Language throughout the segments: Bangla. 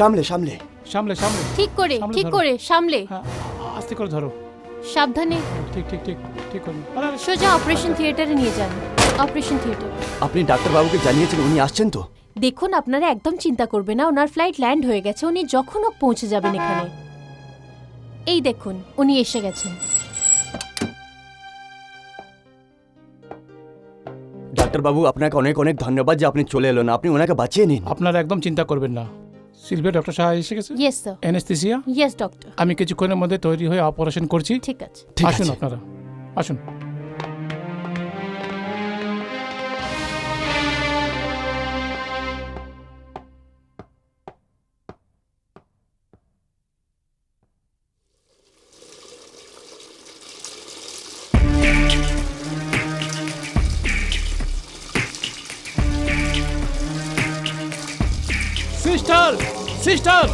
সামলে সামলে। সামলে সামলে ঠিক করে সামলে ঠিক ধরো। করে সামলে। হ্যাঁ, আস্তে করে ধরো। সাবধানে। ঠিক ঠিক ঠিক ঠিক করুন। আরে আরে, সোজা অপারেশন থিয়েটারে নিয়ে যান। Operation theatre. আপনি ডাক্তারবাবুকে জানিয়েছেন উনি আসছেন তো? দেখুন, আপনারা একদম চিন্তা করবেন না, ওনার ফ্লাইট ল্যান্ড হয়ে গেছে, উনি যখন হোক পৌঁছে যাবেন এখানে। এই দেখুন, উনি এসে গেছেন। ডাক্তারবাবু আপনাকে অনেক অনেক ধন্যবাদ যে আপনি চলে এলেন, আপনি ওনাকে বাঁচিয়ে নিন। আপনারা একদম চিন্তা করবেন না। সিলভিয়া, ডক্টর সাহা এসে গেছে। Yes sir. Anaesthesia yes doctor. আমি কিছুক্ষণের মধ্যে তৈরি হয়ে অপারেশন করছি। ঠিক আছে। ঠিক আসুন আছে। আপনারা আসুন। Sister sister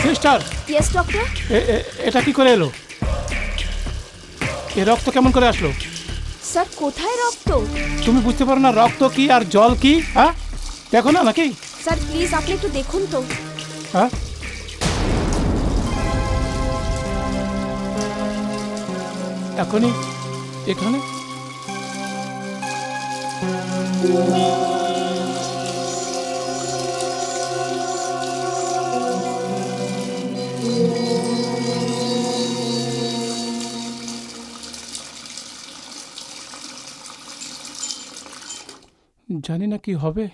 sister, yes doctor. এটা কি করে এলো? এ রক্ত কেমন করে আসলো? স্যার, কোথায় রক্ত? তুমি বুঝতে পারো না রক্ত কি আর জল কি? হ্যাঁ, দেখো না নাকি? স্যার প্লিজ আপনি একটু দেখুন তো। হ্যাঁ, এখনই এখানে। জানি না কি হবে।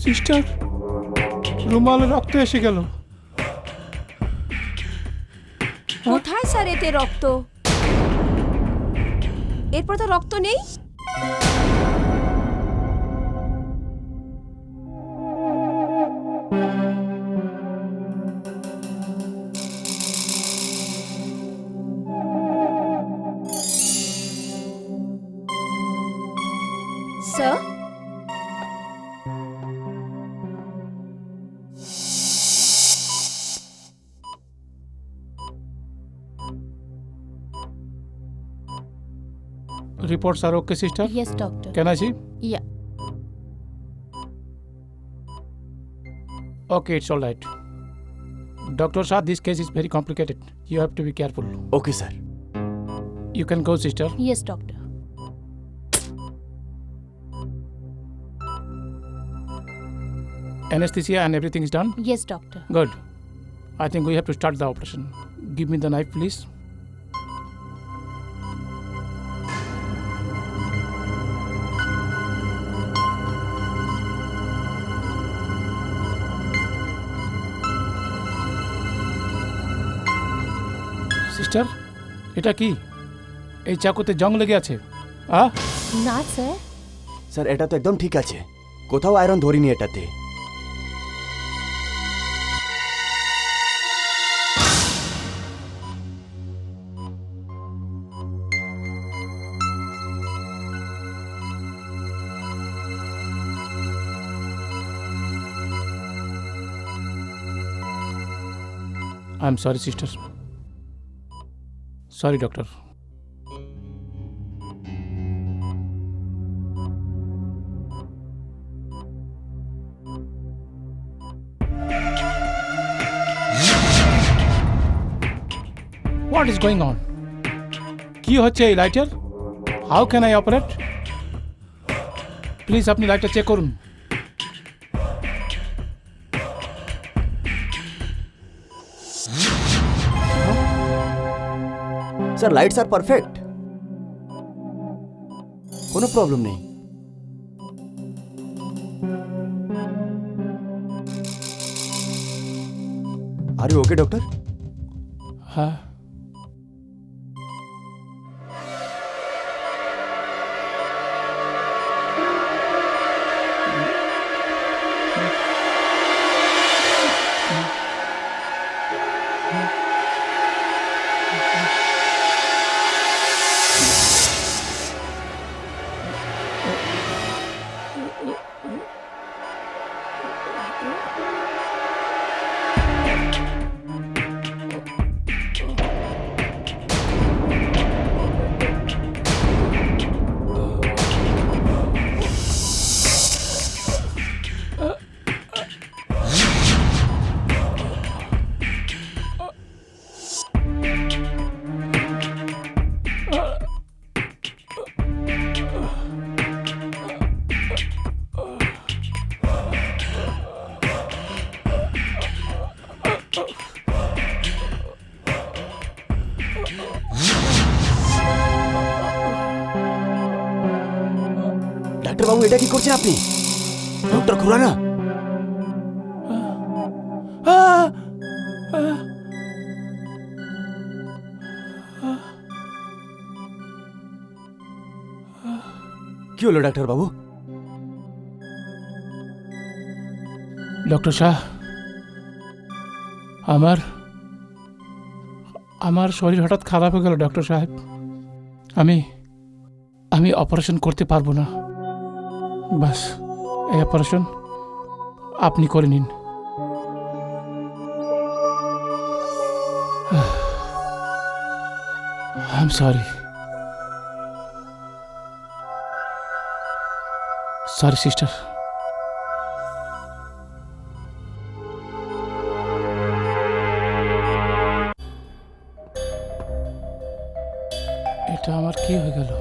সিস্টার, রুমালে রক্ত এসে গেল। কোথায় স্যার এতে রক্ত? এরপর তো রক্ত নেই। Sir, Reports are okay, sister? yes doctor. Can I see? Yeah. Okay, it's all right. Dr. Shah, this case is very complicated. You have to be careful. Okay sir. You can go, sister. Yes doctor. Anesthesia and everything is done? Yes doctor. Good. I think we have to start the operation. Give me the knife, please. Sister, এটা কি? এই চাকুতে জং লেগে আছে। না স্যার। স্যার এটা তো একদম ঠিক আছে, কোথাও আয়রন ধরিনি এটাতে। I am sorry, sister. Sorry, doctor. What is going on? কি হচ্ছে এই লাইটার? How can I operate? Please আপনি লাইটটা চেক করুন। স্যার লাইটস আর পারফেক্ট, কোনো প্রবলেম নেই। Are you okay doctor? হ্যাঁ, ডাক্তারবাবু এটা কি করছেন আপনি? ডক্টর খুরানা, কি হলো ডাক্তারবাবু? ডক্টর শাহ, আমার আমার শরীর হঠাৎ খারাপ হয়ে গেল ডক্টর সাহেব। আমি অপারেশন করতে পারবো না। বাস এই অপারেশন আপনি করে নিন। I am sorry sister. এটা আমার কি হয়ে গেল?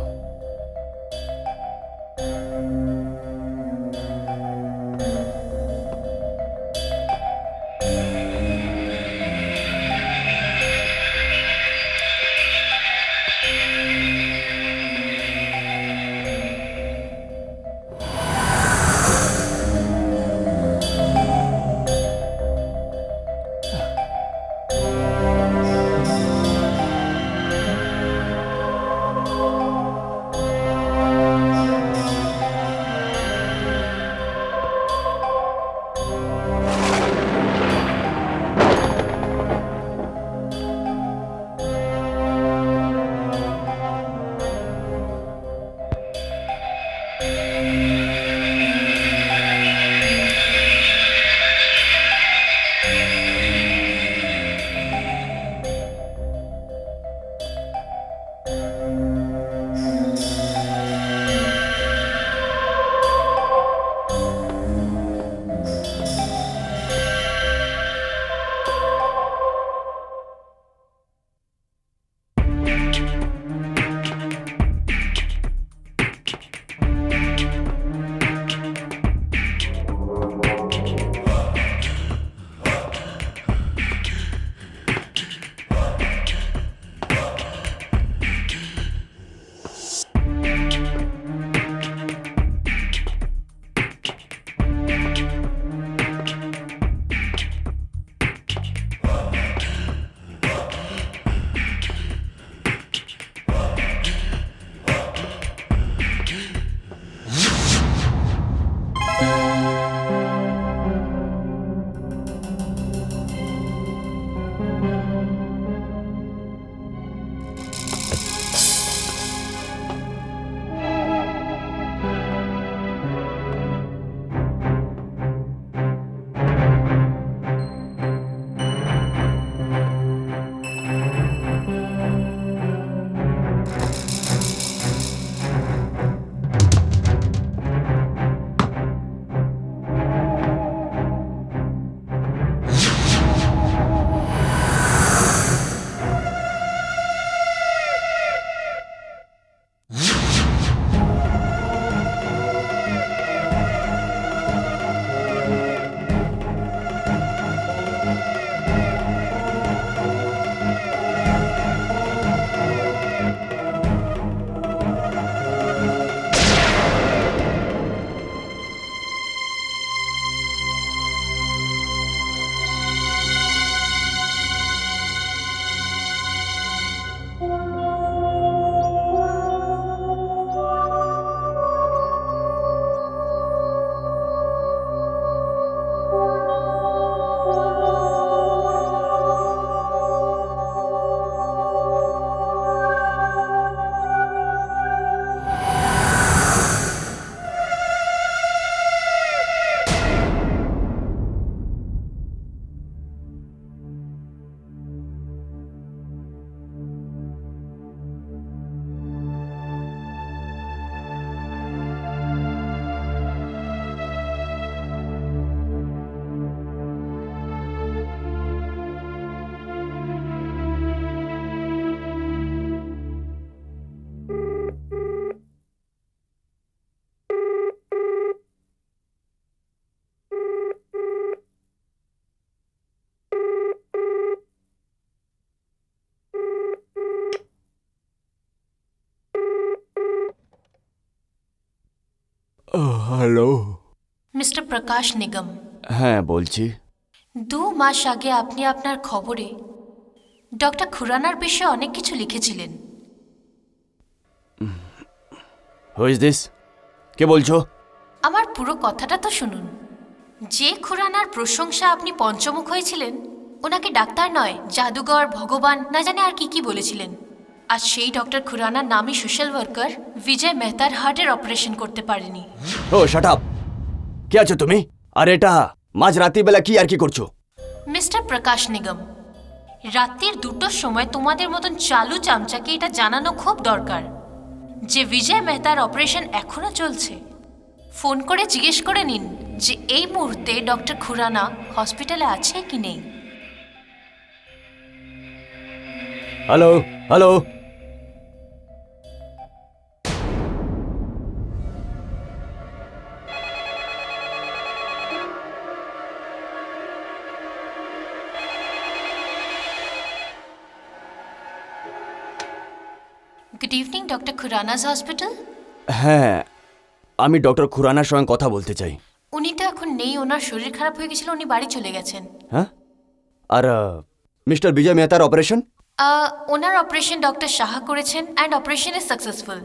মিস্টার প্রকাশ নিগম, হ্যাঁ বলছি। 2 মাস আগে আপনি আপনার খবরে ডক্টর খুরানার বিষয়ে অনেক কিছু লিখেছিলেন। Who is this? কে বলছো? আমার পুরো কথাটা তো শুনুন। যে খুরানার প্রশংসা আপনি পঞ্চমুখ হয়েছিলেন, ওনাকে ডাক্তার নয়, জাদুঘর, ভগবান না জানে আর কি কি বলেছিলেন। আজ সেই ডক্টর খুরানার নামই সোশ্যাল ওয়ার্কার বিজয় মেহতার হার্টের অপারেশন করতে পারেনি। ও শাট আপ! কে আছো তুমি? আর এটা মাঝ রাত্রিবেলা কি আর কি করছো? মিস্টার প্রকাশ নিগম, রাত্রির 2টোর সময় তোমাদের মতন চালু চামচাকে এটা জানানো খুব দরকার যে বিজয় মেহতার অপারেশন এখনো চলছে। ফোন করে জিজ্ঞেস করে নিন যে এই মুহূর্তে ডক্টর খুরানা হসপিটালে আছে কি নেই। Hello hello, good evening doctor Khurana's hospital. হ্যাঁ আমি ডক্টর খুরানার সঙ্গে কথা বলতে চাই। উনি তো এখন নেই, ওনার শরীর খারাপ হয়ে গেছিল, উনি বাড়ি চলে গেছেন। হ্যাঁ, আর মিস্টার বিজয় মেহতার অপারেশন? ওনার অপারেশন ডক্টর সাহা করেছেন and operation is successful.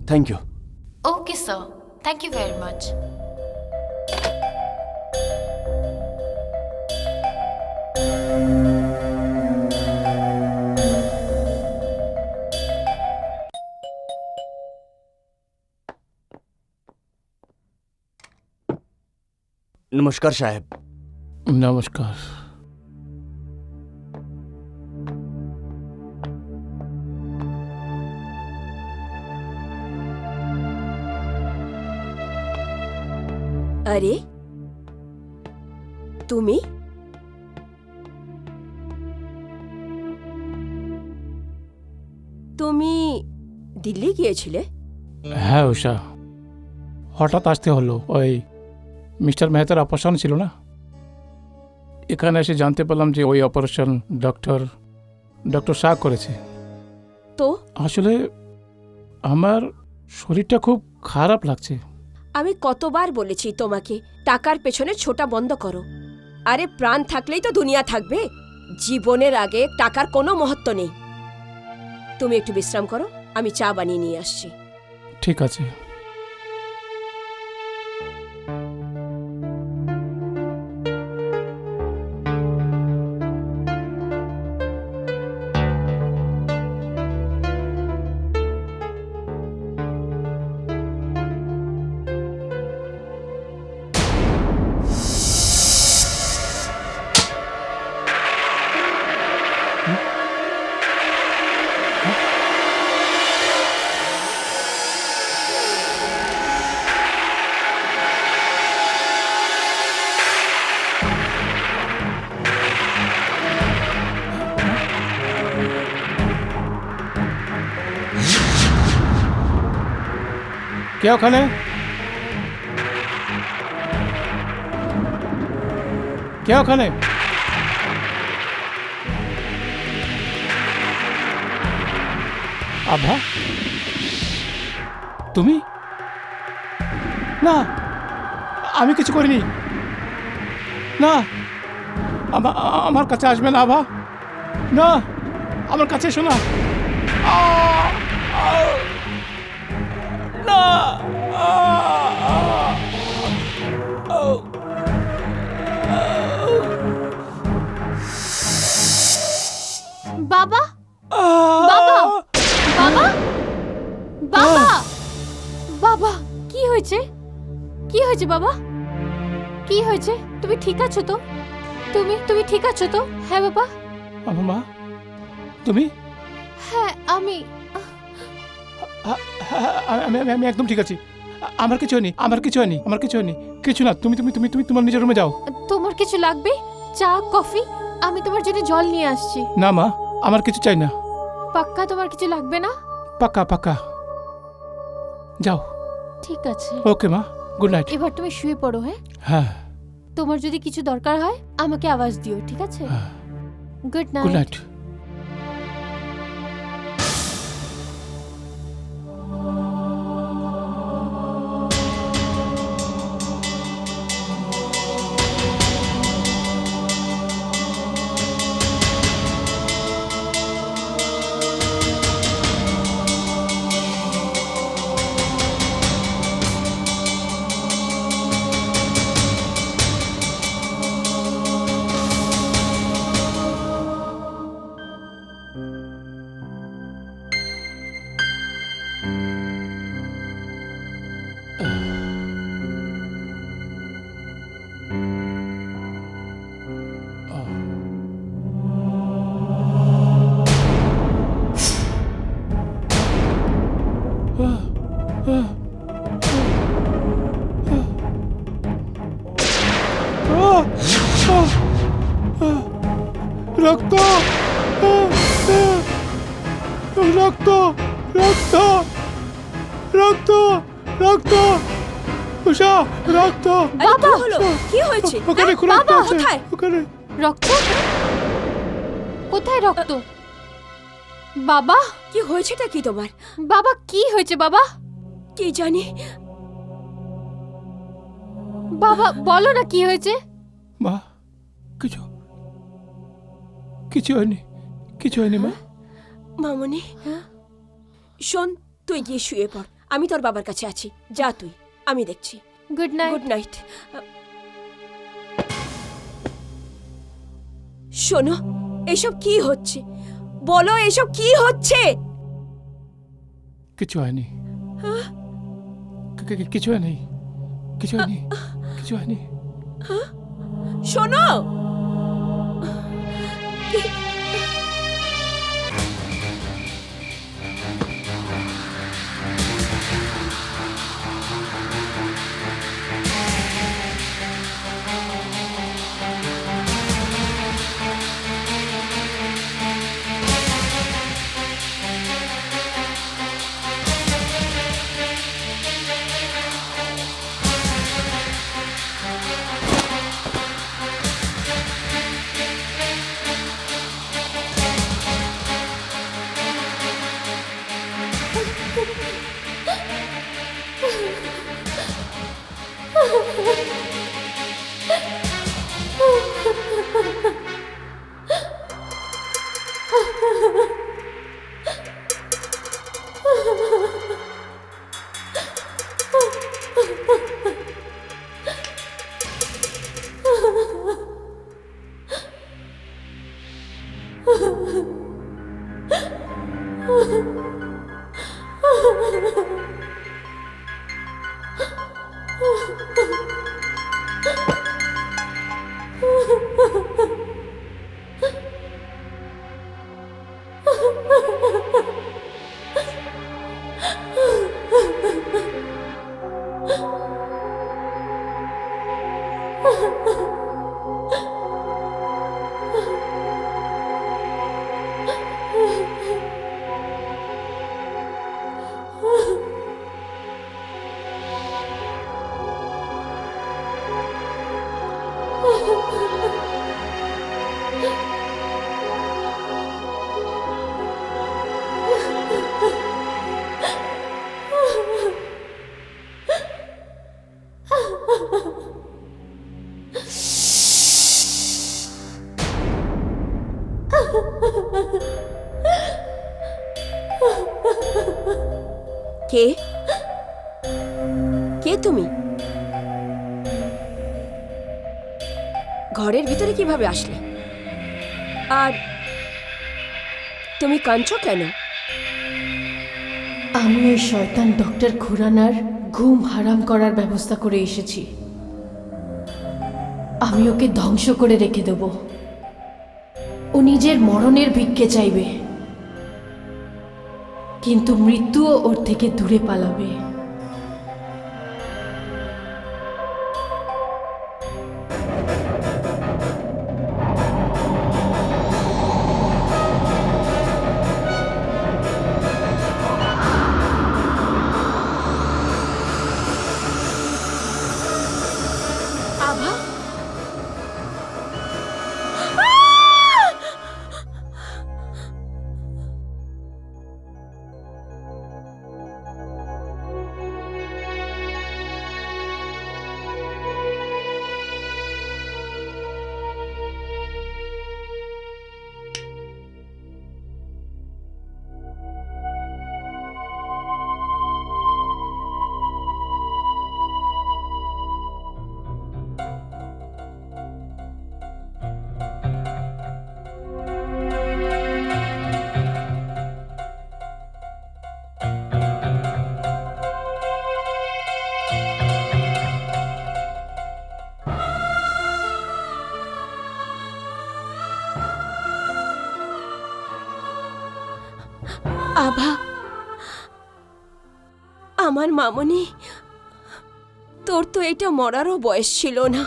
Thank you. Okay sir, thank you very much. নমস্কার সাহেব। নমস্কার। আরে তুমি? তুমি দিল্লি গিয়েছিলে? হ্যাঁ উষা, হঠাৎ আসতে হলো। ওই মিস্টার মেহতার অপারেশন ছিল না, এখানে এসে জানতে পারলাম যে ওই অপারেশন ডক্টর শাহ করেছে। তো আসলে আমার শরীরটা খুব খারাপ লাগছে। আমি কতবার বলেছি তোমাকে টাকার পেছনে ছোটা বন্ধ করো। আরে প্রাণ থাকলেই তো দুনিয়া থাকবে, জীবনের আগে টাকার কোনো মহত্ব নেই। তুমি একটু বিশ্রাম করো, আমি চা বানিয়ে নিয়ে আসছি। ঠিক আছে। কে ওখানে? কে ওখানে? আভা, তুমি? না, আমি কিছু করিনি। না, আমার কাছে আসবে না আভা। না, আমার কাছে এসো না। না। বাবা, বাবা, বাবা, বাবা, বাবা, কি হয়েছে? কি হয়েছে বাবা? কি হয়েছে? তুমি ঠিক আছো তো? তুমি ঠিক আছো তো? হ্যাঁ বাবা। আমার মা, তুমি? হ্যাঁ আমি আমি একদম ঠিক আছি। আমার কিছু হয়নি, আমার কিছু হয়নি, আমার কিছু হয়নি। কিছু না, তুমি তুমি তুমি তুমি তোমার নিজের রুমে যাও। তোমার কিছু লাগবে? চা, কফি? আমি তোমার জন্য জল নিয়ে আসছি। না মা, আমার কিছু চাই না। পাক্কা তোমার কিছু লাগবে না? পাক্কা পাক্কা। যাও। ঠিক আছে। ওকে মা, গুড নাইট। এবার তুমি শুয়ে পড়ো। হ্যাঁ, হ্যাঁ, তোমার যদি কিছু দরকার হয় আমাকে আওয়াজ দিও, ঠিক আছে? Good good night. নাইট। রক্ত রক্ত রক্ত রক্ত রক্ত উষা রক্ত আরে কি হলো? কি হয়েছে? ওখানে আরে, রক্ত বাবা, আছে কোথায়? ওখানে রক্ত? কোথায় রক্ত? বাবা, কি হয়েছেটা কি তোমার? বাবা কি হয়েছে বাবা? কি জানি। বাবা বলো না কি হয়েছে? মা কিছু কিছু হয়নি, কিছু হয়নি মা। মামনি, শোন, তুই গিয়ে শুয়ে পড়, আমি তোর বাবার কাছে আছি। যা তুই, আমি দেখছি। Good night. Good night. শোনো, এসব কি হচ্ছে? বলো, এসব কি হচ্ছে? কিছু হয়নি, কিছু হয়নি, কিছু হয়নি, কিছু হয়নি। শোনো, কে? কে তুমি? ঘরের ভিতরে কিভাবে আসলে? আর তুমি কাঁদছো কেন? আমি ওই শয়তান ডক্টর খুরানার ঘুম হারাম করার ব্যবস্থা করে এসেছি। আমি ওকে ধ্বংস করে রেখে দেব। ও নিজের মরণের ভিক্ষে চাইবে, কিন্তু মৃত্যুও ওর থেকে দূরে পালাবে। আভা, আভা, আমার মামনি, তোর তো এটা মরারও বয়স ছিল না।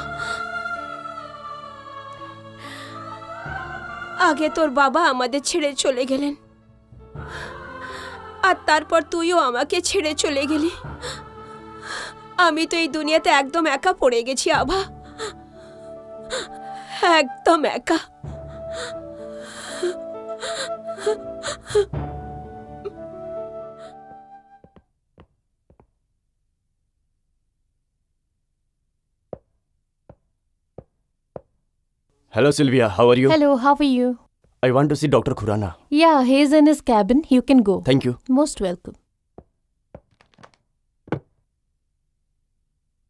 আগে তোর বাবা আমাদের ছেড়ে চলে গেলেন, আর তারপর তুইও আমাকে ছেড়ে চলে গেলি। আমি তো এই দুনিয়াতে একদম একা পড়ে গেছি আভা, একদম একা। Hello, Sylvia. How are you? Hello, how are you? I want to see Dr. Khurana. Yeah, he's in his cabin. You can go. Thank you. Most welcome.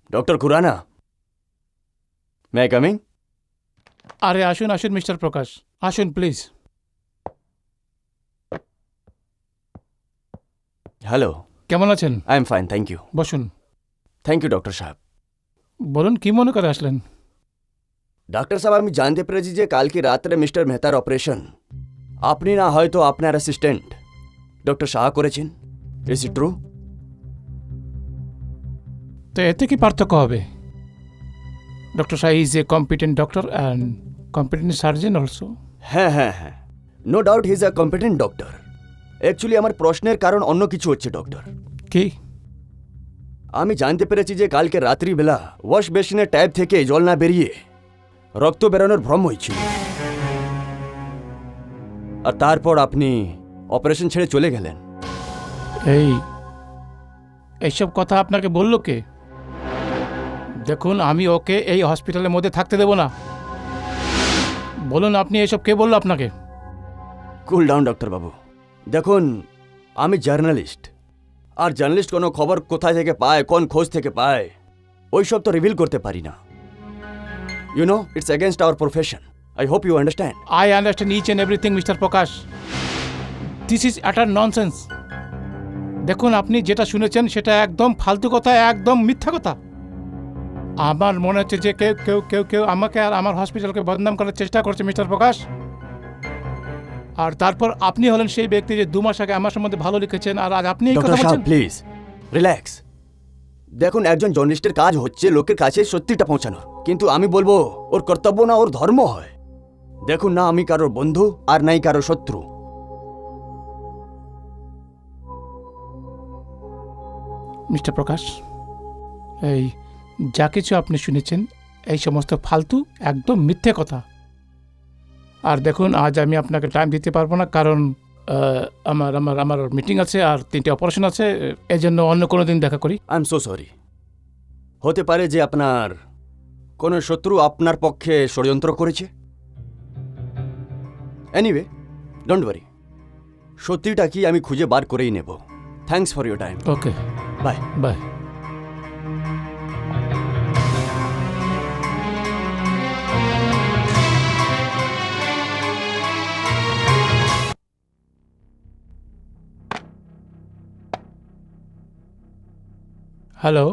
Dr. Khurana. May I coming? আরে আসুন আসুন মিস্টার প্রকাশ, আসুন প্লিজ। Hello. কেমন আছেন? I am fine, thank you. বসুন। Thank you, Dr. সাহেব। বলুন কি মনে করে আসলেন? ডাক্তার সাহেব, আমি জানতে পেরেছি যে কালকে রাত্রে মিস্টার মেহতার অপারেশন আপনি না হয়তো আপনার অ্যাসিস্ট্যান্ট ডক্টর শাহ করেছেন। Is it true? তো এতে কি পার্থক্য হবে? Doctor Shah is a competent doctor and competent surgeon also. হ্যাঁ হ্যাঁ হ্যাঁ, no doubt he is a competent doctor. Actually আমার প্রশ্নের কারণ অন্য কিছু হচ্ছে ডক্টর। কি? আমি জানতে পেরেছি যে কালকে রাত্রিবেলা ওয়াশ বেসিনের ট্যাপ থেকে জল না বেরিয়ে রক্ত বেরোনোর ভ্রম হয়েছিল, আর তারপর আপনি অপারেশন ছেড়ে চলে গেলেন। এইসব কথা আপনাকে বলল কে? দেখুন, আমি ওকে এই হসপিটালের মধ্যে থাকতে দেব না। বলুন আপনি এসব কে বললো আপনাকে? কুল ডাউন ডক্টর বাবু। দেখুন, আমি জার্নালিস্ট, আর জার্নালিস্ট কোনো খবর কোথায় থেকে পায়, কোন খোঁজ থেকে পায়, ওইসব তো রিভিল করতে পারি না। You know, it's against our profession. I hope you understand. I understand each and everything mister Prakash. This is utter nonsense. দেখুন, আপনি যেটা শুনেছেন সেটা একদম ফালতু কথা, একদম মিথ্যা কথা। আমার মনে হচ্ছে যে কেউ কেউ কেউ কেউ আমাকে আর আমার হসপিটালকে বদনাম করার চেষ্টা করছে মিস্টার প্রকাশ। আর তারপর আপনি হলেন সেই ব্যক্তি যে 2 মাস আগে আমার সম্বন্ধে ভালো লিখেছেন, আর আজ আপনি এই কথা ডক্টর সাহেব বলছেন। Please relax. দেখুন, একজন জার্নালিস্টের কাজ হচ্ছে লোকের কাছে সত্যিটা পৌঁছানোর, কিন্তু আমি বলবো ওর কর্তব্য না ওর ধর্ম হয়। দেখুন না, আমি কারোর বন্ধু আর নাই কারোর শত্রু। মিস্টার প্রকাশ, এই যা কিছু আপনি শুনেছেন এই সমস্ত ফালতু একদম মিথ্যে কথা। আর দেখুন, আজ আমি আপনাকে টাইম দিতে পারবো না, কারণ আমার আমার আমার মিটিং আছে আর 3টে অপারেশন আছে। এই জন্য অন্য কোনো দিন দেখা করি। I am so sorry. হতে পারে যে আপনার কোনো শত্রু আপনার পক্ষে ষড়যন্ত্র করেছে। এনিওয়ে, ডোন্ট ওয়ারি, সত্যিটা কি আমি খুঁজে বার করেই নেব। Thanks for your time. Okay, bye. Bye. Hello,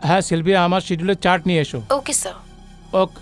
হ্যাঁ সিলভিয়া, আমার শিডিউলের চার্ট নিয়ে এসো। Okay sir. ওকে।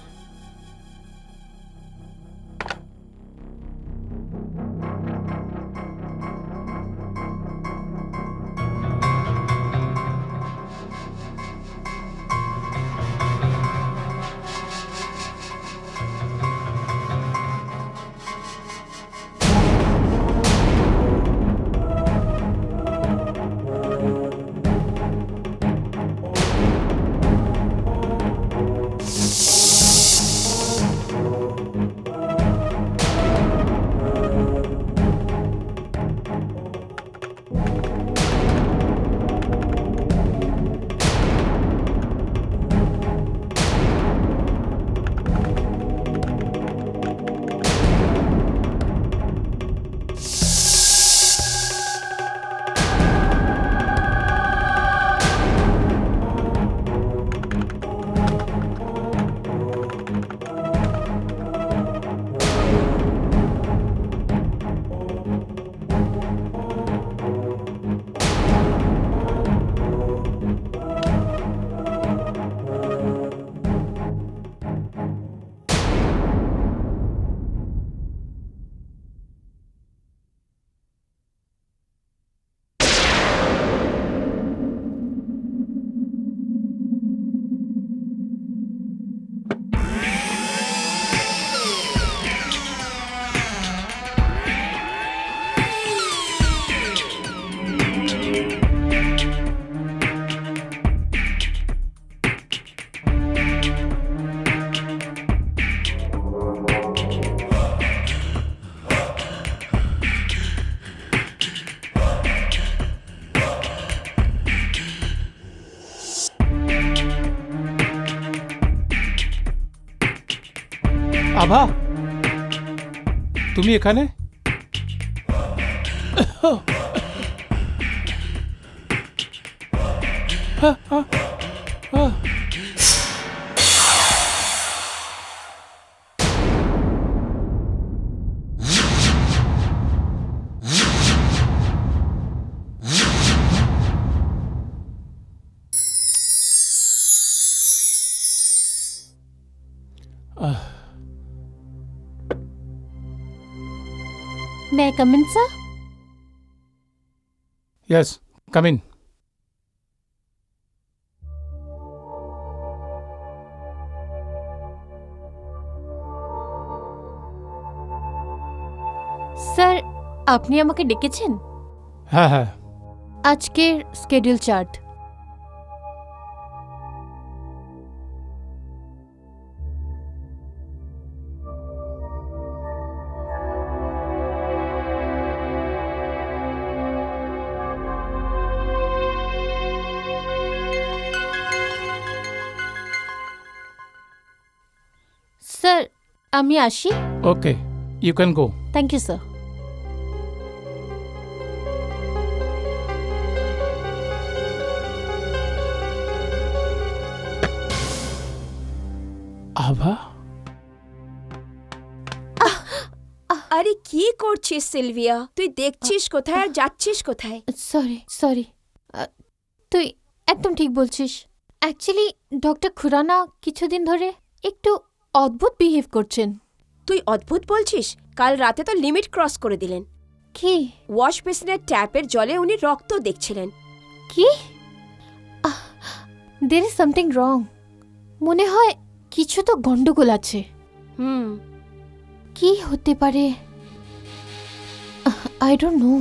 আভা, তুমি এখানে? May I come in, sir? Yes, come in. Sir, আপনি আমাকে ডেকেছেন? হ্যাঁ হ্যাঁ, আজকের স্কেডিউল চার্ট। স্যার, আমি আসি। okay, you can go. Thank you sir. Abha, আরে কি করছিস সিলভিয়া? তুই দেখছিস কোথায় আর যাচ্ছিস কোথায়? সরি, তুই একদম ঠিক বলছিস। অ্যাকচুয়ালি ডক্টর খুরানা কিছুদিন ধরে একটু অদ্ভুত বিহেভ করছেন। তুই অদ্ভুত বলছিস? কাল রাতে তো লিমিট ক্রস করে দিলেন। কি? ওয়াশ বেসিনের ট্যাপের জলে উনি রক্ত দেখছিলেন। কি? There is something wrong. মনে হয় কিছু তো গন্ডগোল আছে। কি হতে পারে? I don't know.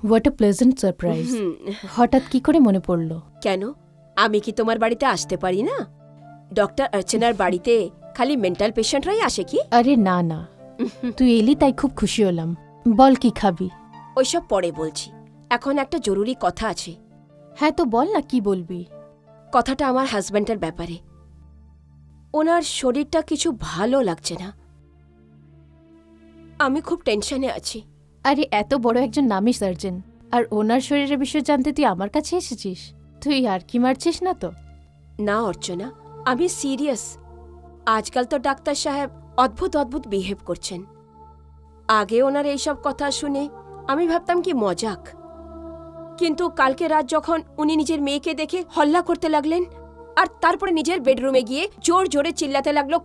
What a pleasant surprise. হঠাৎ কি করে মনে পড়লো? কেন, আমি কি তোমার বাড়িতে আসতে পারি না? ডক্টর অর্চনার বাড়িতে খালি মেন্টাল পেশেন্টরাই আসে কি? আরে না না, তুই এলি তাই খুব খুশি হলাম। বল কি খাবি? ওইসব পরে বলছি, এখন একটা জরুরি কথা আছে। হ্যাঁ তো বল না, কি বলবি? কথাটা আমার হাজব্যান্ডের ব্যাপারে। ওনার শরীরটা কিছু ভালো লাগছে না। আমি খুব টেনশনে আছি। আরে এত বড় একজন নামী সার্জন, আর ওনার শরীরের বিষয় জানতে তুই আমার কাছে এসেছিস? তুই আর কি মারছিস না তো? না অর্চনা, আমি সিরিয়াস। আজকাল তো ডাক্তার সাহেব অদ্ভুত অদ্ভুত বিহেভ করছেন। আগে ওনার এইসব কথা শুনে আমি ভাবতাম কি মজাক, কিন্তু কালকে রাত যখন উনি নিজের মেয়েকে দেখে হল্লা করতে লাগলেন, আর তারপরে নিজের বেডরুমে গিয়ে জোর জোরে চিল্লাতে লাগলো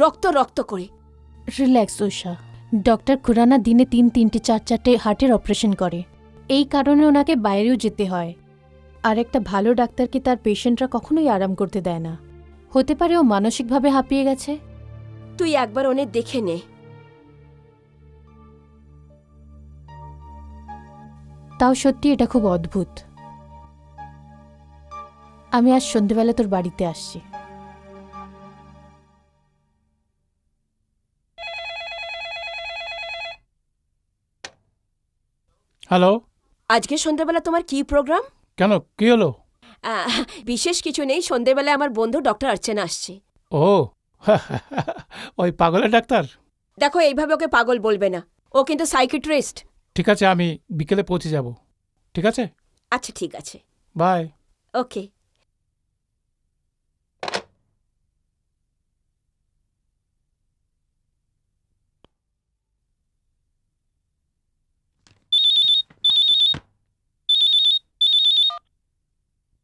রক্ত রক্ত করে। রিল্যাক্স উষা, ডক্টর খুরানা দিনে 3-3টে 4-4টে হার্টের অপারেশন করে। এই কারণে ওনাকে বাইরেও যেতে হয়। আর একটা ভালো ডাক্তারকে তার পেশেন্টরা কখনোই আরাম করতে দেয় না। হতে পারে ও মানসিকভাবে হাঁপিয়ে গেছে। তুই একবার ওনে দেখে নে। তাও সত্যি এটা খুব অদ্ভুত। আমি আজ সন্ধ্যেবেলা তোর বাড়িতে আসছি। হ্যালো। আজকে সন্ধ্যেবেলা তোমার কি প্রোগ্রাম? কেন, কি হলো? বিশেষ কিছু নেই, সন্ধ্যেবেলায় আমার বন্ধু ডক্টর অর্চনা আসছে। ও, ওই পাগলের ডাক্তার? দেখো, এইভাবে ওকে পাগল বলবে না, ও কিন্তু সাইকিয়াট্রিস্ট। ঠিক আছে, আমি বিকেলে পৌঁছে যাব। ঠিক আছে, আচ্ছা ঠিক আছে, bye. Okay.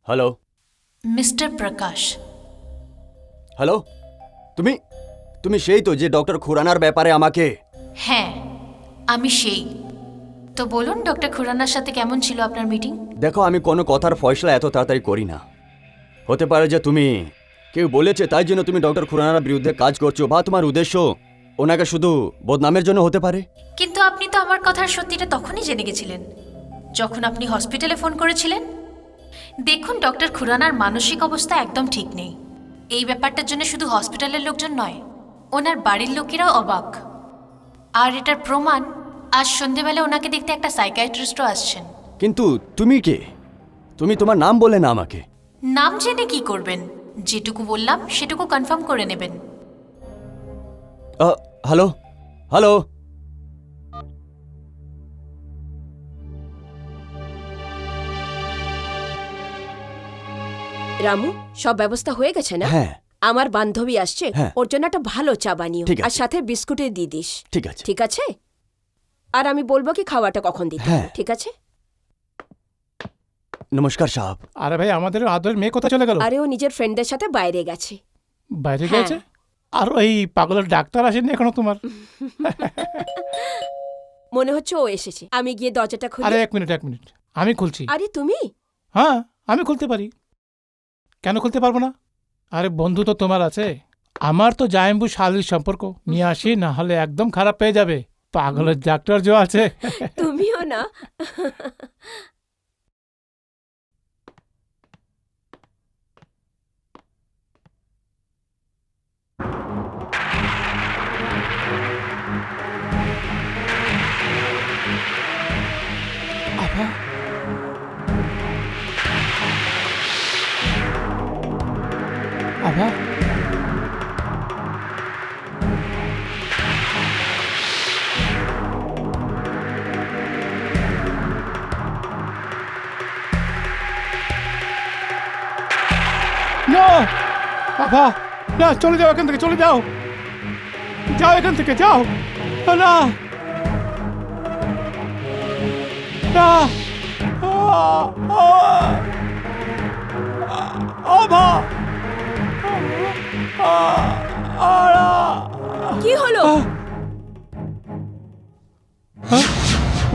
Hello. Mister Prakash, hello, তুমি তুমি সেই তো যে ডক্টর খুরানার ব্যাপারে আমাকে... হ্যাঁ আমি সেই। তো বলুন ডক্টর খুরানার সাথে কেমন ছিল আপনার মিটিং? দেখো, আমি কোনো কথার ফয়সলা এত তাড়াতাড়ি করি না। হতে পারে যে তুমি কেউ বলেছে তাই জন্য তুমি ডক্টর খুরানার বিরুদ্ধে কাজ করছো, বা তোমার উদ্দেশ্য ওনাকে শুধু বদনামের জন্য হতে পারে। কিন্তু আপনি তো আমার কথার সত্যিটা তখনই জেনে গেছিলেন যখন আপনি হসপিটালে ফোন করেছিলেন। দেখুন, ডক্টর খুরানার মানসিক অবস্থা একদম ঠিক নেই। এই ব্যাপারটার জন্য শুধু হসপিটালের লোকজন নয়, ওনার বাড়ির লোকেরাও অবাক। আর এটার প্রমাণ, আজ সন্ধেবেলা ওনাকে দেখতে একটা সাইকিয়াট্রিস্টও আসছেন। কিন্তু তুমি কে? তুমি তোমার নাম বলে না আমাকে। নাম জেনে কি করবেন? যেটুকু বললাম সেটুকু কনফার্ম করে নেবেন। Hello hello. রামু, সব ব্যবস্থা হয়ে গেছে না? হ্যাঁ আমার বান্ধবী আসছে, হ্যাঁ। ওর জন্য একটা ভালো চা বানিও, ঠিক আছে। আর সাথে বিস্কুটে দিয়ে দিস। ঠিক আছে। ঠিক আছে? আর আমি বলবো কি খাওয়াটা কখন দিতে হ্যাঁ। হবে, ঠিক আছে? নমস্কার সাহেব। আরে ভাই, আমাদের আদরের মেয়ে কোথায় চলে গেল? আরে ও নিজের ফ্রেন্ডদের সাথে বাইরে গেছে। বাইরে হ্যাঁ। গেছে? আর ওই পাগলের ডাক্তার আসেনি এখনো তোমার? মনে হচ্ছে ও এসেছে, আমি গিয়ে দরজাটা আরে খুলি। এক মিনিট আমি খুলছি। আরে তুমি? হ্যাঁ, আমি খুলতে পারি, কেন খুলতে পারবো না? আরে বন্ধু তো তোমার আছে, আমার তো জায়ম্বু শালীর সম্পর্ক নিয়ে আসি, না হলে একদম খারাপ পেয়ে যাবে। পাগলের ডাক্তার যে আছে। তুমিও না? আভা, আভা, না আভা, না, চলে যাও এখান থেকে, চলে যাও, যাও এখান থেকে, যাও। না না, আভা, কি হলো?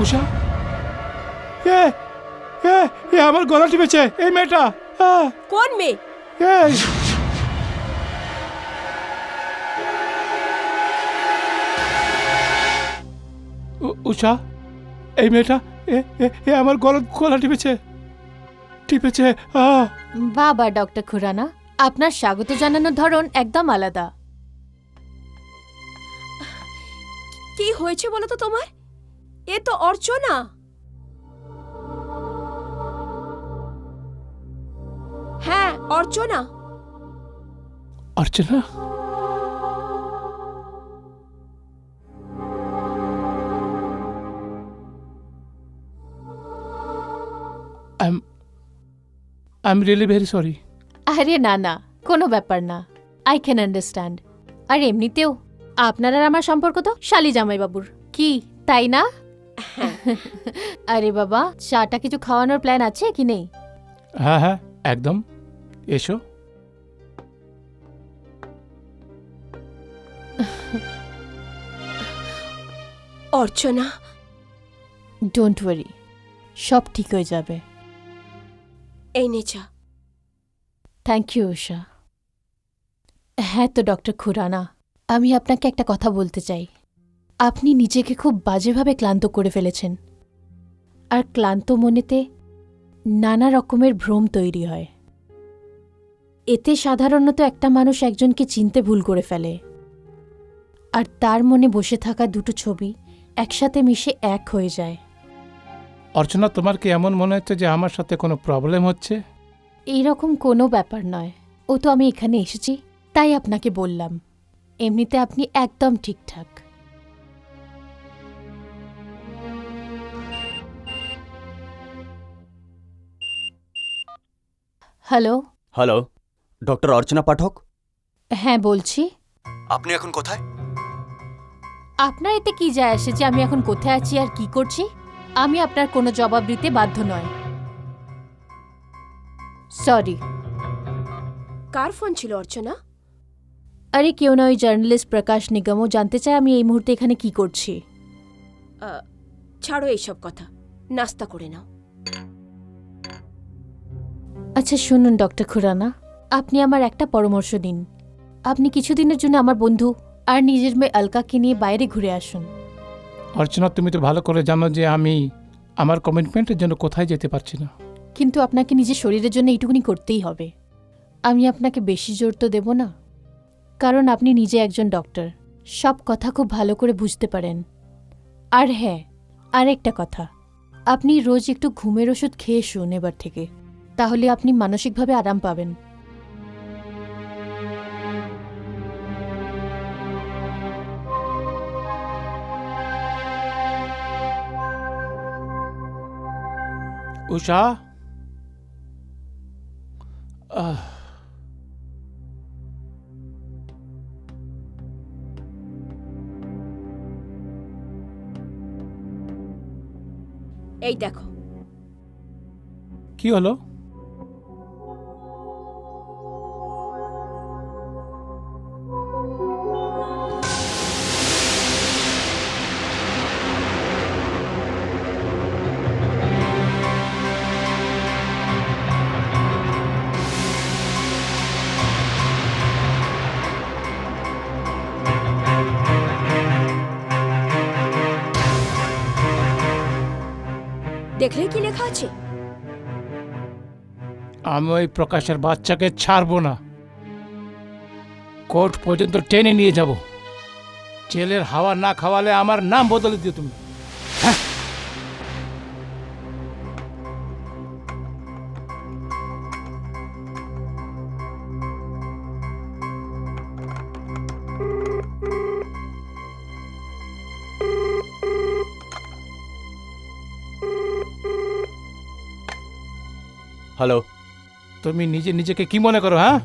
উষা, এ এ এ আমার গলা টিপেছে এই মেয়েটা। কোন মেয়ে? এই উষা, এই মেয়েটা এ এ এ আমার গলা টিপেছে টিপেছে। বাবা ডক্টর খুরানা, আপনার স্বাগত জানানোর ধরন একদম আলাদা। কি হয়েছে বলো তো তোমার? এ তো অর্চনা। হ্যাঁ, Archana. Archana, I am really very sorry. আরে না না, কোনো ব্যাপার না, আই ক্যান আন্ডারস্ট্যান্ড। আর এমনিতেও আপনার আর আমার সম্পর্ক তো শালি জামাইবাবুর, কি তাই না? আরে বাবা, চাটা কিছু খাওয়ানোর প্ল্যান আছে কি নেই? হ্যাঁ হ্যাঁ, একদম, এসো। অর্চনা, ডোন্ট ওয়ারি, সব ঠিক হয়ে যাবে। এই নে চা। থ্যাংক ইউ উষা। হ্যাঁ তো ডক্টর খুরানা, আমি আপনাকে একটা কথা বলতে চাই। আপনি নিজেকে খুব বাজেভাবে ক্লান্ত করে ফেলেছেন, আর ক্লান্ত মনেতে নানা রকমের ভ্রম তৈরি হয়। এতে সাধারণত একটা মানুষ একজনকে চিনতে ভুল করে ফেলে, আর তার মনে বসে থাকা দুটো ছবি একসাথে মিশে এক হয়ে যায়। অর্চনা, তোমার কি এমন মনে হচ্ছে যে আমার সাথে কোনো প্রবলেম হচ্ছে? এইরকম কোনো ব্যাপার নয়, ও তো আমি এখানে এসেছি তাই আপনাকে বললাম। এমনিতে আপনি একদম ঠিকঠাক। হ্যালো। হ্যালো, ডক্টর অর্চনা পাঠক। হ্যাঁ বলছি। আপনি এখন কোথায়? আপনার এতে কি যায় আসে যে আমি এখন কোথায় আছি আর কি করছি? আমি আপনার কোনো জবাব দিতে বাধ্য নয়। সরি। কার ফোন ছিল অর্চনা? আরে কেউ না, ওই জার্নালিস্ট প্রকাশ নিগমও জানতে চায় আমি এই মুহূর্তে এখানে কি করছি। ছাড়ো এইসব কথা, নাস্তা করে নাও। আচ্ছা শুনুন ডক্টর খুরানা, আপনি আমার একটা পরামর্শ দিন। আপনি কিছুদিনের জন্য আমার বন্ধু আর নিজের মেয়ে অলকাকে নিয়ে বাইরে ঘুরে আসুন। অর্চনা, তুমি তো ভালো করে জানো যে আমি আমার কমিটমেন্টের জন্য কোথায় যেতে পারছি না। কিন্তু আপনাকে নিজের শরীরের জন্য এইটুকুনি করতেই হবে। আমি আপনাকে বেশি জোর তো দেব না, কারণ আপনি নিজে একজন ডক্টর, সব কথা খুব ভালো করে বুঝতে পারেন। আর হ্যাঁ, আরেকটা কথা, আপনি রোজ একটু ঘুমের ওষুধ খেয়ে শুন এবার থেকে, তাহলে আপনি মানসিকভাবে আরাম পাবেন। উষা এই দেখো, কি হলো? দেখলে কি লেখা আছে? আমি ওই প্রকাশের বাচ্চাকে ছাড়বো না, কোর্ট পর্যন্ত টেনে নিয়ে যাব। জেলের হাওয়া না খাওয়ালে আমার নাম বদলে দিও তুমি। হ্যালো। তুমি নিজেকে কি মনে করো? হ্যাঁ,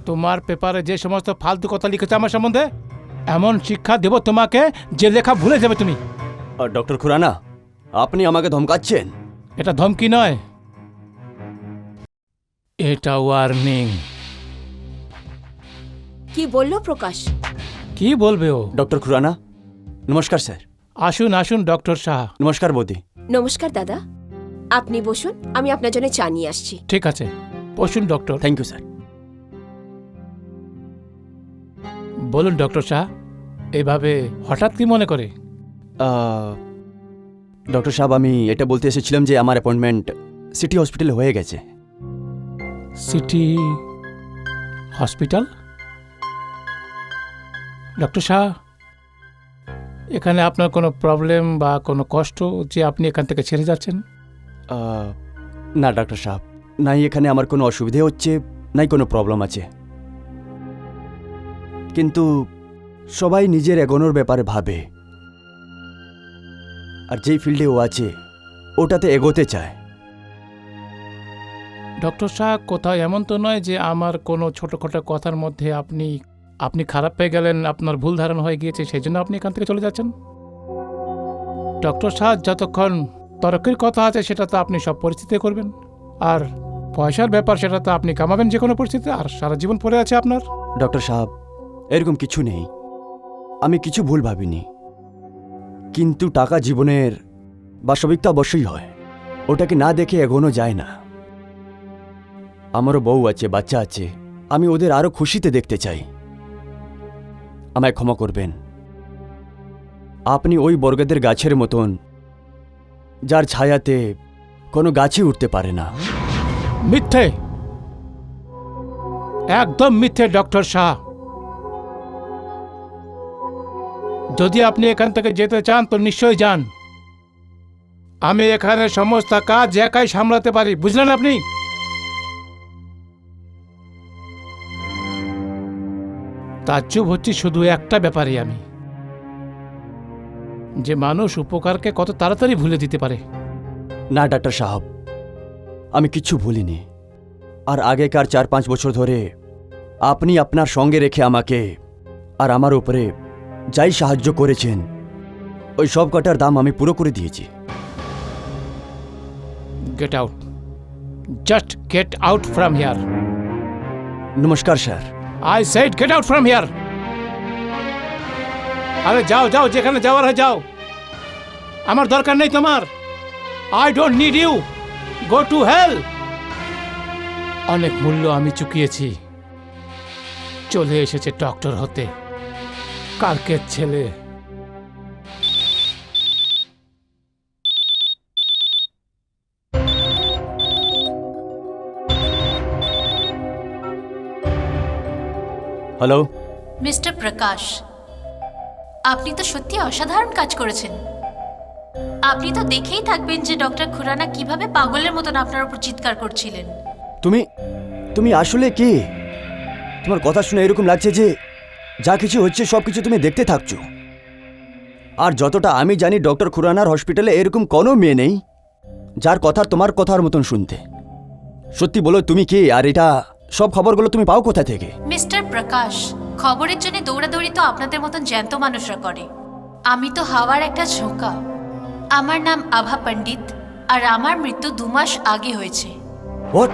তোমার পেপারে যে সমস্ত ফালতু কথা লিখেছে আমার সম্বন্ধে, এমন শিক্ষা দেব তোমাকে যে লেখা ভুলে যাবে তুমি। ডক্টর খুরানা, আপনি আমাকে ধমকাচ্ছেন? এটা ধমকি নয়, এটা ওয়ার্নিং। কি বললো প্রকাশ? কি বলবে ও? ডক্টর খুরানা, নমস্কার স্যার। আসুন আসুন ডক্টর শাহ। নমস্কার বৌদি। নমস্কার দাদা, আপনি বসুন, আমি আপনার জন্য চা নিয়ে আসছি। ঠিক আছে, বসুন ডক্টর। Thank you sir. বলুন ডক্টর শাহ, এভাবে হঠাৎ কি মনে করে? ডক্টর সাহেব, আমি এটা বলতে এসেছিলাম যে আমার অ্যাপয়েন্টমেন্ট সিটি হসপিটালে হয়ে গেছে। City hospital? ডক্টর শাহ, এখানে আপনার কোনো প্রবলেম বা কোনো কষ্ট যে আপনি এখান থেকে ছেড়ে যাচ্ছেন? না ডক্টর সাহেব, নাই এখানে আমার কোনো অসুবিধে হচ্ছে, নাই কোনো প্রবলেম আছে। কিন্তু সবাই নিজের এগোনোর ব্যাপারে ভাবে, আর যেই ফিল্ডে ও আছে ওটাতে এগোতে চায়। ডক্টর শাহ, কোথাও এমন তো নয় যে আমার কোনো ছোটোখাটো কথার মধ্যে আপনি খারাপ পেয়ে গেলেন, আপনার ভুল ধারণা হয়ে গিয়েছে, সেই জন্য আপনি এখান থেকে চলে যাচ্ছেন? ডক্টর শাহ, যতক্ষণ তরক্কির কথা আছে সেটা তো আপনি সব পরিস্থিতিতে করবেন, আর পয়সার ব্যাপার সেটা তো আপনি কামাবেন যে কোনো পরিস্থিতিতে, আর সারা জীবন পড়ে আছে আপনার। ডক্টর সাহেব, এরকম কিছু নেই, আমি কিছু ভুল ভাবিনি। কিন্তু টাকা জীবনের বাস্তবিক তো অবশ্যই হয়, ওটাকে না দেখে এগোনো যায় না। আমারও বউ আছে, বাচ্চা আছে, আমি ওদের আরো খুশিতে দেখতে চাই। আমায় ক্ষমা করবেন, আপনি ওই বর্গদের গাছের মতন যার ছায়াতে কোনো গাছই উঠতে পারে না। মিথ্যে, একদম মিথ্যে ডক্টর শাহ। যদি আপনি এখান থেকে যেতে চান তো নিশ্চয়ই যান, আমি এখানে সমস্ত কাজ একাই সামলাতে পারি, বুঝলেন আপনি? তাজ্জব হচ্ছে শুধু একটা ব্যাপারে আমি, যে মানুষ উপকারকে কত তাড়াতাড়ি ভুলে দিতে পারে। না ডাক্তার সাহেব, আমি কিচ্ছু ভুলিনি। আর আগেকার 4-5 বছর ধরে আপনি আপনার সঙ্গে রেখে আমাকে আর আমার উপরে যাই সাহায্য করেছেন, ওই সব কটার দাম আমি পুরো করে দিয়েছি। Get out, just get out from here. নমস্কার sir. I said get out from here. আরে যাও যাও, যেখানে যাওয়ার হয় যাও, আমার দরকার নেই তোমার। I don't need you, go to hell. অনেক মূল্য আমি চুকিয়েছি, চলে এসেছে ডক্টর হতে, কালকের ছেলে। হ্যালো মিস্টার প্রকাশ, আপনি তো সত্যি অসাধারণ কাজ করেছেন। আপনি তো দেখেই থাকবেন যে ডক্টর খুরানা কিভাবে পাগলের মতন আপনার উপর চিৎকার করছিলেন। তুমি আসলে কে? তোমার কথা শুনে এরকম লাগছে যে যা কিছু হচ্ছে সব কিছু তুমি দেখতে থাকছো। আর যতটা আমি জানি ডক্টর খুরানার হসপিটালে এরকম কোনো মেয়ে নেই যার কথা তোমার কথার মতন শুনতে। সত্যি বলো তুমি কে, আর এটা সব খবরগুলো তুমি পাও কোথা থেকে? মিস্টার প্রকাশ, খবরের জন্য দৌড়াদৌড়ি তো আপনাদের মতন জ্যান্ত মানুষরা করে। আমি তো হাওয়ার একটা ঝোঁকা। আমার নাম আভা পণ্ডিত, আর আমার মৃত্যু 2 মাস আগে হয়েছে। What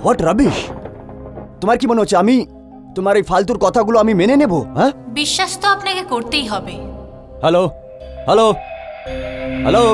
what rubbish! তোমার কি মনে হচ্ছে আমি তোমার এই ফালতুর কথাগুলো আমি মেনে নেব? হ্যাঁ, বিশ্বাস তো আপনাকে করতেই হবে। হ্যালো হ্যালো হ্যালো,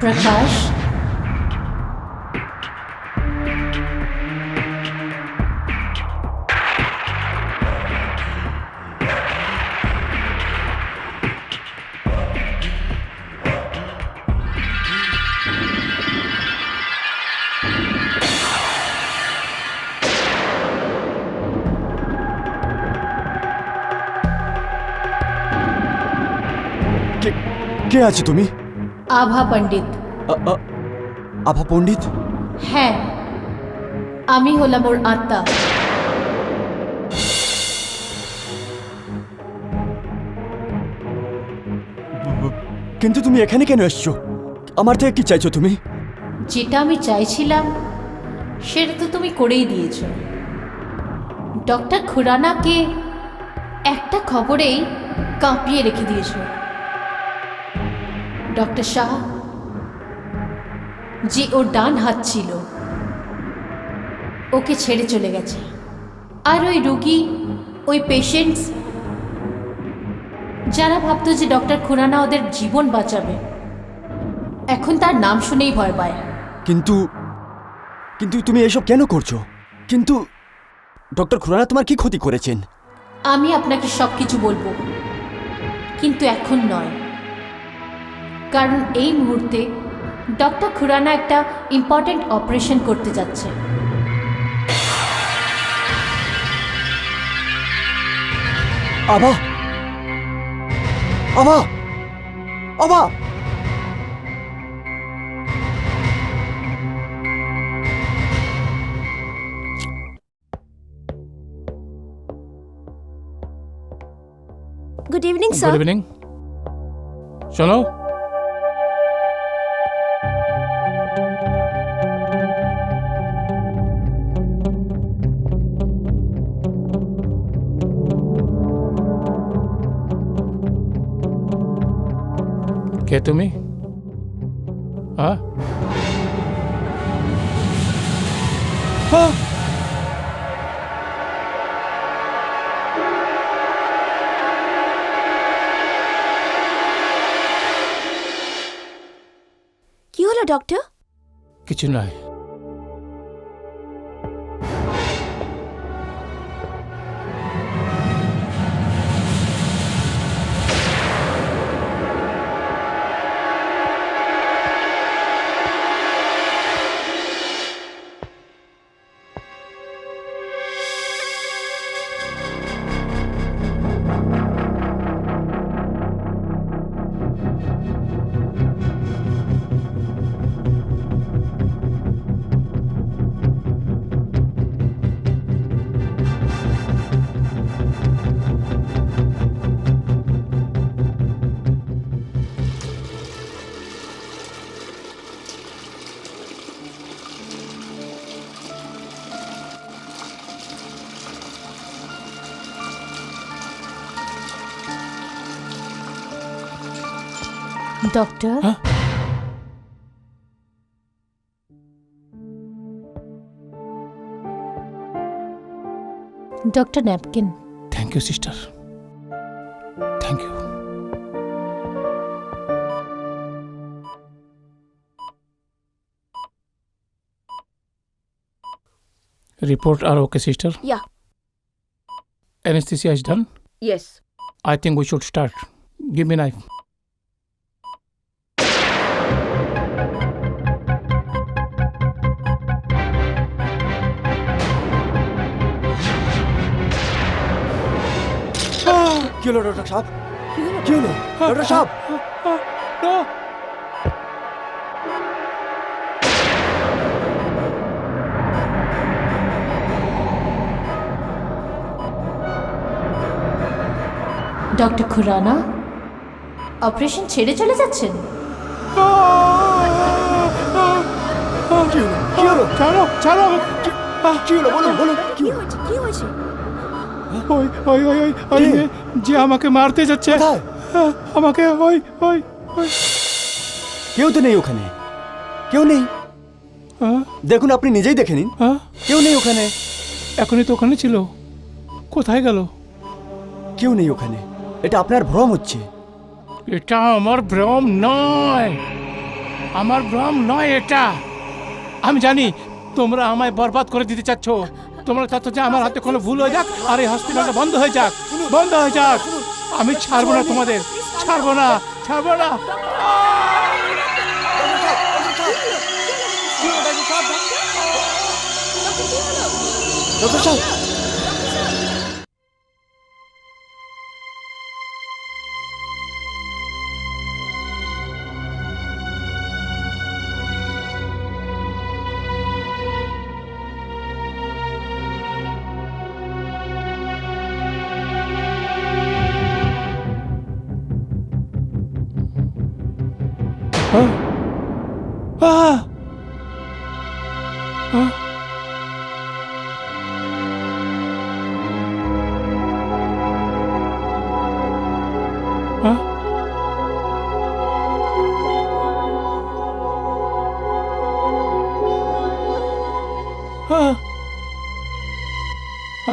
প্রকাশ, কে আছো তুমি? আভা পণ্ডিত। আভা পণ্ডিত? হ্যাঁ, আমি হলাম ওর আত্মা। কিন্তু তুমি এখানে কেন এসছো? আমার থেকে কি চাইছো তুমি? যেটা আমি চাইছিলাম সেটা তো তুমি করেই দিয়েছ। ডক্টর খুরানাকে একটা খবরেই কাঁপিয়ে রেখে দিয়েছ। ডক্টর শাহ, যে ওর ডান হাত ছিল, ওকে ছেড়ে চলে গেছে। আর ওই রোগী, ওই পেশেন্টস যারা ভাবতো যে ডক্টর খুরানা ওদের জীবন বাঁচাবে, এখন তার নাম শুনেই ভয় পায়। কিন্তু কিন্তু তুমি এসব কেন করছো? কিন্তু ডক্টর খুরানা তোমার কি ক্ষতি করেছেন? আমি আপনাকে সব কিছু বলবো, কিন্তু এখন নয়। কারণ এই মুহূর্তে ডক্টর খুরানা একটা ইম্পর্ট্যান্ট অপারেশন করতে যাচ্ছে। আভা আভা আভা! Good evening good sir. Evening. চলো। কে তুমি? হ্যাঁ, কি হলো ডক্টর? কিছু নয়। ডক্টর, হ্যাঁ? Doctor napkin. Thank you sister, thank you. Report are okay, sister? Yeah. Anesthesia is done? Yes. I think we should start. Give me knife. কি হলো ডক্টর সাহেব? কি হলো ডক্টর সাহেব? No! ডক্টর খুরানা অপারেশন ছেড়ে চলে যাচ্ছেন? কি হলো? কি হলো? ছাড়ো, ছাড়ো! কি হলো বলুন বলুন। কি হয়েছে? কি হয়েছে? ওই ওই ওই ওই ওই কে? মেয়ে যে আমাকে মারতে যাচ্ছে, কোথায়? আমাকে ওই ওই ওই কেউ তো নেই ওখানে, কেউ নেই। হ্যাঁ, দেখুন আপনি নিজেই দেখে নিন, হ্যাঁ, কেউ নেই ওখানে, এখনই তো ওখানে ছিল, কোথায় গেল? কেউ নেই ওখানে। এটা আপনার ভ্রম হচ্ছে। এটা আমার ভ্রম নয়, আমার ভ্রম নয় এটা। আমি জানি তোমরা আমায় বরবাদ করে দিতে চাচ্ছ। তোমরা চাচ্ছ যে আমার হাতে কোনো ভুল হয়ে যাক আর এই হসপিটালটা বন্ধ হয়ে যাক, বন্ধ হয়ে যাক। আমি ছাড়বো না তোমাদের, ছাড়বো না, ছাড়বো না। ডক্টর সাহেব,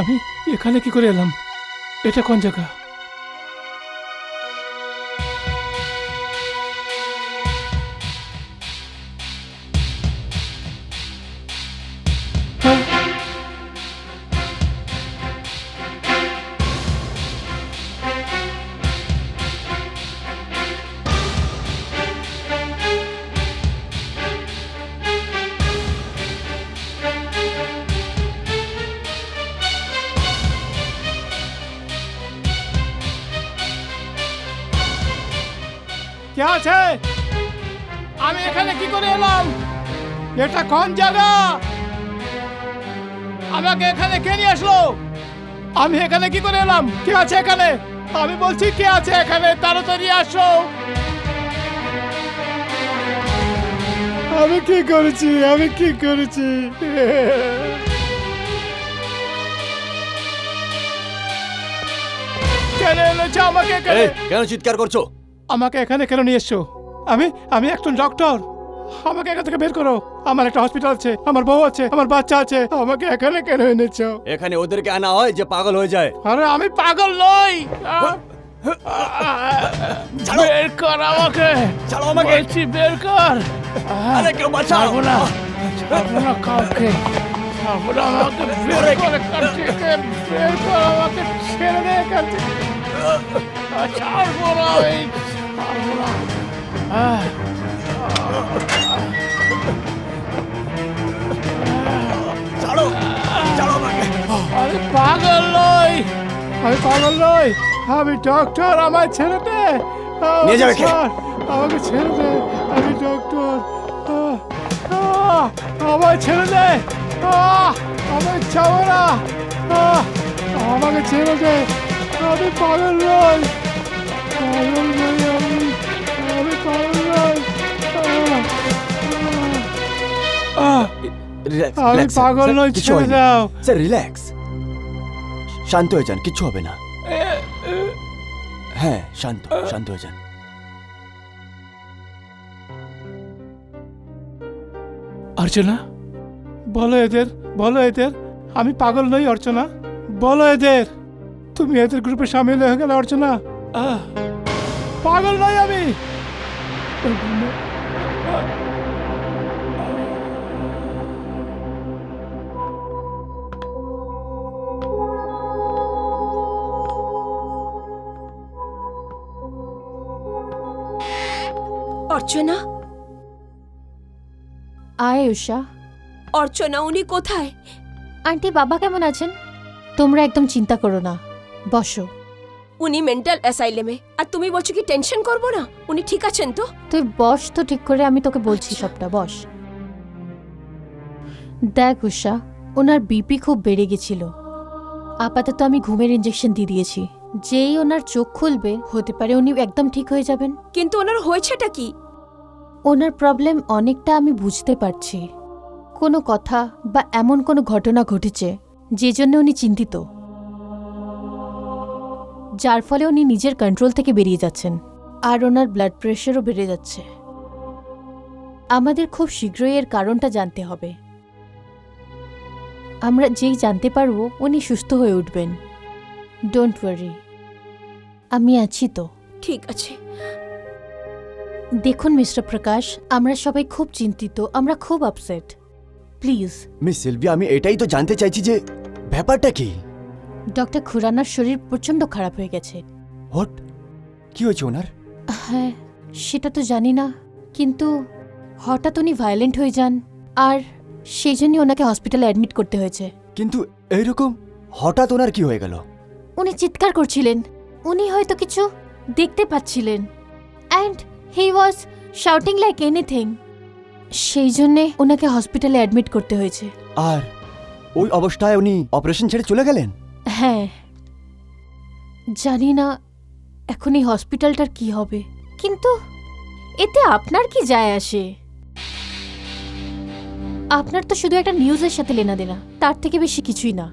আমি এখানে কি করে এলাম? এটা কোন জায়গা? কে আছে? আমি এখানে কি করে এলাম? এটা কোন জায়গা? আমাকে এখানে কে নিয়ে আসলো? আমি এখানে কি করে এলাম? কে আছে এখানে? আমি বলছি কে আছে এখানে? তাড়াতাড়ি আসো। আমি কি করেছি? আমি কি করেছি? কেন এনেছো আমাকে এখানে? এই, কেন চিৎকার করছো? আমাকে এখানে কেন নিয়ে এসছো? আমি একজন ডক্টর। আমাকে এখান থেকে বের করো। আমার একটা হসপিটাল আছে, আমার বউ আছে, আমার বাচ্চা আছে। আমাকে এখানে কেন এনেছো? এখানে ওদেরকে আনা হয় যে পাগল হয়ে যায়। আরে আমি পাগল নই। বের কর আমাকে, ছাড়ো আমাকে। বলছি বের কর। আরে কেউ বাঁচাও। ছাড়বো না, ছাড়বো না কাউকে, ছাড়বো না। আমাকে বের করে এখান থেকে, বের কর আমাকে, ছেড়ে দে এখান থেকে। ছাড়বো না, আমি ছাড়বো না। ছাড়ো, ছাড়ো আমাকে। আমি পাগল নই, আমি পাগল নই। আমি ডক্টর, আমার ছেড়ে দে। নিয়ে যাবে কে? ছাড়, আমাকে ছেড়ে দে। আমি ডক্টর। আমায় ছেড়ে দে। আমি যাবো না। আমাকে ছেড়ে দে। আমি পাগল নই, পাগল নই আমি পাগল নই। রিল্যাক্স, আমি রিল্যাক্স, স্যার। পাগল স্যার, নই, কিচ্ছু ছেড়ে হয়নি। দাও। স্যার রিল্যাক্স, শান্ত হয়ে যান, কিচ্ছু হবে না। হ্যাঁ, শান্ত শান্ত হয়ে যান। অর্চনা, বলো এদের, বলো এদের আমি পাগল নই। অর্চনা বলো এদের, তুমি এদের গ্রুপে সামিল হয়ে গেলে অর্চনা। পাগল নই আমি। অর্চনা, আয় উষা। অর্চনা, উনি কোথায়? আন্টি বাবা কেমন আছেন? তোমরা একদম চিন্তা করো না, বসো। উনি মেন্টাল অ্যাসাইলেমে, আর তুমি বলছো কি টেনশন করবো না? উনি ঠিক আছেন তো? তুই বস তো ঠিক করে, আমি তোকে বলছি সবটা, বস। দেখ উষা, ওনার বিপি খুব বেড়ে গেছিল। আপাতত আমি ঘুমের ইঞ্জেকশন দিয়ে দিয়েছি। যেই ওনার চোখ খুলবে, হতে পারে উনি একদম ঠিক হয়ে যাবেন। কিন্তু ওনার হয়েছেটা কি? ওনার প্রবলেম অনেকটা আমি বুঝতে পারছি। কোনো কথা বা এমন কোনো ঘটনা ঘটেছে যে জন্য উনি চিন্তিত, যার ফলে উনি নিজের কন্ট্রোল থেকে বেরিয়ে যাচ্ছেন, আর ওনার ব্লাড প্রেশারও বেড়ে যাচ্ছে। আমাদের খুব শীঘ্রই এর কারণটা জানতে হবে। আমরা যেই জানতে পারবো উনি সুস্থ হয়ে উঠবেন। ডোন্ট ওয়ারি, আমি আছি তো। ঠিক আছে। দেখুন মিস্টার প্রকাশ, আমরা সবাই খুব চিন্তিত, আমরা খুব আপসেট। প্লিজ। মিস সিলভিয়া, আমি এটাই তো জানতে চাইছি যে ব্যাপারটা কি। ডক্টর খুরানার শরীর প্রচণ্ড খারাপ হয়ে গেছে। হোয়াট? কি হয়েছে ওনার? হ্যাঁ, সেটা তো জানি না, কিন্তু হঠাৎ উনি ভায়োলেন্ট হয়ে যান, আর সেই জন্য ওনাকে হসপিটালে অ্যাডমিট করতে হয়েছে। কিন্তু এইরকম হঠাৎ ওনার কি হয়ে গেল? উনি চিৎকার করছিলেন, উনি হয়তো কিছু দেখতে পাচ্ছিলেন, and he was shouting like anything. সেই জন্যে ওনাকে হসপিটালে অ্যাডমিট করতে হয়েছে। আর ওই অবস্থায় উনি অপারেশন ছেড়ে চলে গেলেন? হ্যাঁ, জানি না এখন এই হসপিটালটার কি হবে, কিন্তু এতে আপনার কি যায় আসে? আপনার তো শুধু একটা নিউজের সাথে লেনা দেনা, তার থেকে বেশি কিছুই না।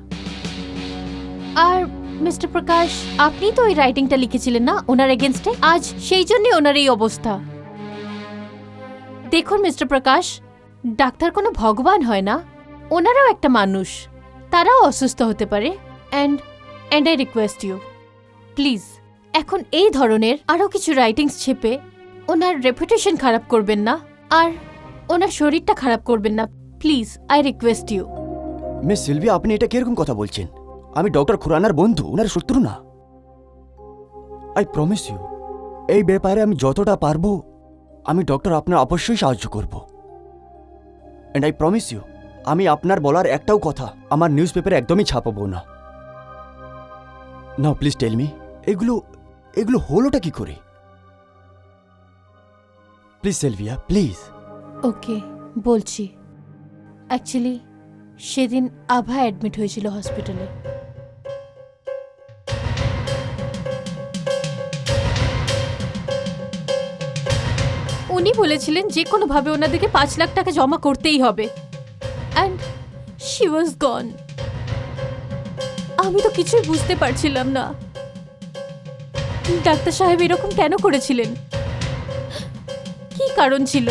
আর মিস্টার প্রকাশ, আপনি তো ওই রাইটিংটা লিখেছিলেন না ওনার এগেনস্টে, আজ সেই জন্যই ওনার এই অবস্থা। দেখুন মিস্টার প্রকাশ, ডাক্তার কোনো ভগবান হয় না, ওনারাও একটা মানুষ, তারাও অসুস্থ হতে পারে। And I request you, please এখন এই ধরনের আরও কিছু রাইটিংস ছেপে ওনার রেপুটেশন খারাপ করবেন না, আর ওনার শরীরটা খারাপ করবেন না, please, I request you. Miss Silvia, আপনি এটা কিরকম কথা বলছেন? আমি ডক্টর খুরানার বন্ধু, ওনার শত্রু না। আই প্রমিস ইউ, এই ব্যাপারে আমি যতটা পারবো আমি ডক্টর আপনার অবশ্যই সাহায্য করব। অ্যান্ড আই প্রমিস ইউ, আমি আপনার বলার একটাও কথা আমার নিউজ পেপারে একদমই ছাপাবো না। নাও প্লিজ টেল মি, এগুলো হলোটা কি করে? Please Sylvia, please. ওকে, বলছি। অ্যাকচুয়ালি সেদিন আভা অ্যাডমিট হয়েছিল হসপিটালে। উনি বলেছিলেন যে কোনোভাবে ওনাদেরকে 5 লাখ টাকা জমা করতেই হবে, অ্যান্ড শি ওয়াজ গন। আমি তো কিছুই বুঝতে পারছিলাম না ডাক্তার সাহেব এরকম কেন করেছিলেন, কি কারণ ছিল।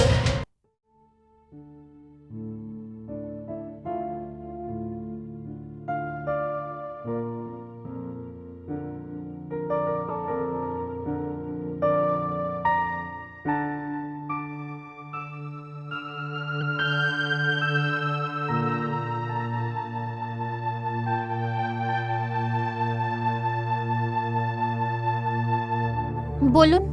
বলুন।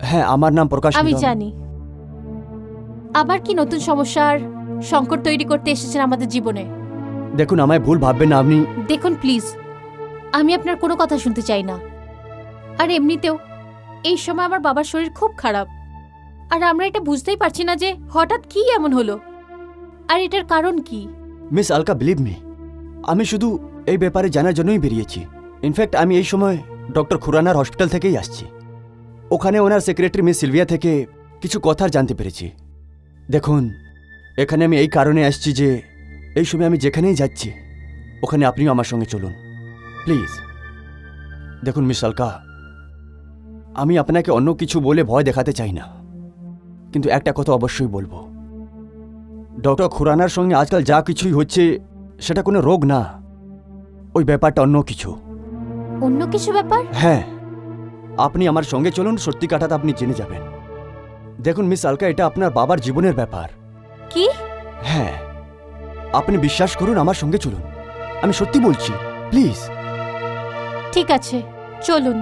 হ্যাঁ, আমার নাম প্রকাশ আমি নিগম। জানি আবার কি নতুন সমস্যার সংকট তৈরি করতে এসেছেন আমাদের জীবনে। দেখুন, আমায় ভুল ভাববেন না আপনি। দেখুন প্লিজ, আমি আপনার কোনো কথা শুনতে চাই না। আর এমনিতেও এই সময় আমার বাবার শরীর খুব খারাপ, আর আমরা এটা বুঝতেই পারছি না যে হঠাৎ কি এমন হলো, আর এটার কারণ কি। মিস আলকা, বিলিভ মি, আমি শুধু এই ব্যাপারে জানার জন্যই বেরিয়েছি। ইনফ্যাক্ট আমি এই সময় ডক্টর খুরানার হসপিটাল থেকেই আসছি। ওখানে ওনার সেক্রেটারি মিস সিলভিয়া থেকে কিছু কথা জানতে পেরেছি। দেখুন, এখানে আমি এই কারণে আসছি যে এই সময় আমি যেখানেই যাচ্ছি ওখানে আপনিও আমার সঙ্গে চলুন প্লিজ। দেখুন মিস আলকা, আমি আপনাকে অন্য কিছু বলে ভয় দেখাতে চাই না, কিন্তু একটা কথা অবশ্যই বলবো, ডক্টর খুরানার সঙ্গে আজকাল যা কিছুই হচ্ছে সেটা কোনো রোগ না, ওই ব্যাপারটা অন্য কিছু। অন্য কিছু ব্যাপার? হ্যাঁ, আপনি আমার সঙ্গে চলুন, সত্যি কাটাতে আপনি জেনে যাবেন। দেখুন মিস আলকা, এটা আপনার বাবার জীবনের ব্যাপার। কি? হ্যাঁ, আপনি বিশ্বাস করুন, আমার সঙ্গে চলুন, আমি সত্যি বলছি, প্লিজ। ঠিক আছে, চলুন।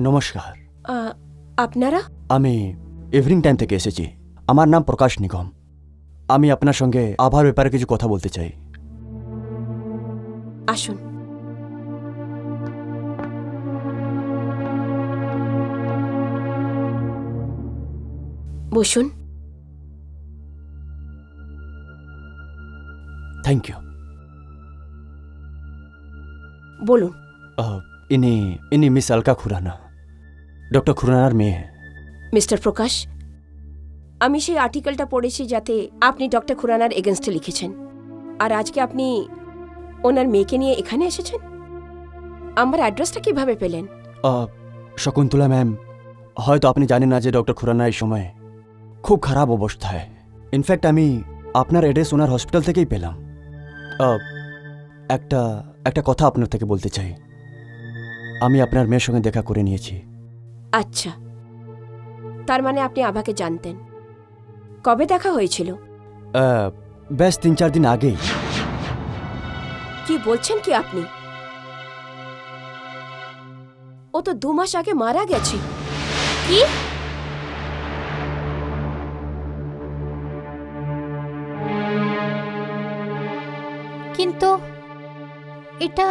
নমস্কার, আপনারা? আমি ইভিনিং টাইম থেকে এসেছি। আমার নাম প্রকাশ নিগম। আমি আপনার সঙ্গে আভার ব্যাপারে কিছু কথা বলতে চাই। আসুন। বসুন। Thank you. বলুন। ইনি মিস আলকা খুরানা, ডক্টর খুরানার মেয়ে। মিস্টার প্রকাশ, আমি সেই আর্টিকেলটা পড়েছি যাতে আপনি ডক্টর খুরানার এগেনস্টে লিখেছেন, আর আজকে আপনি ওনার মেয়েকে নিয়ে এখানে এসেছেন। আমার অ্যাড্রেসটা কিভাবে পেলেন? শকুন্তলা ম্যাম, হয়তো আপনি জানেন না যে ডক্টর খুরানা এই সময় খুব খারাপ অবস্থায়। ইনফ্যাক্ট আমি আপনার অ্যাড্রেস ওনার হসপিটাল থেকেই পেলাম। একটা কথা আপনার থেকে বলতে চাই। আমি আপনার মেয়ের সঙ্গে দেখা করে নিয়েছি। আচ্ছা, তার মানে আপনি আভাকে জানতেন। কবে দেখা হয়েছিল? বেশ 3-4 দিন আগেই। কি বলছেন কি আপনি? ও তো 2 মাস আগে মারা গেছে। কি? কিন্তু এটা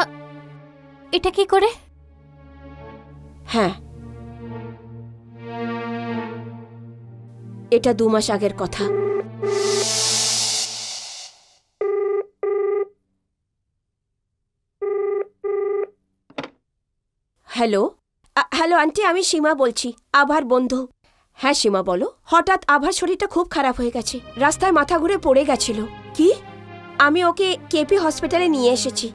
এটা কি করে? হ্যাঁ, এটা 2 মাস আগের কথা। হ্যালো, হ্যালো আন্টি, আমি সীমা বলছি, আভার বন্ধু। হ্যাঁ সীমা, বলো। হঠাৎ আভার শরীরটা খুব খারাপ হয়ে গেছে, রাস্তায় মাথা ঘুরে পড়ে গেছিল। কি? আমি ওকে কেপি হসপিটালে নিয়ে এসেছি।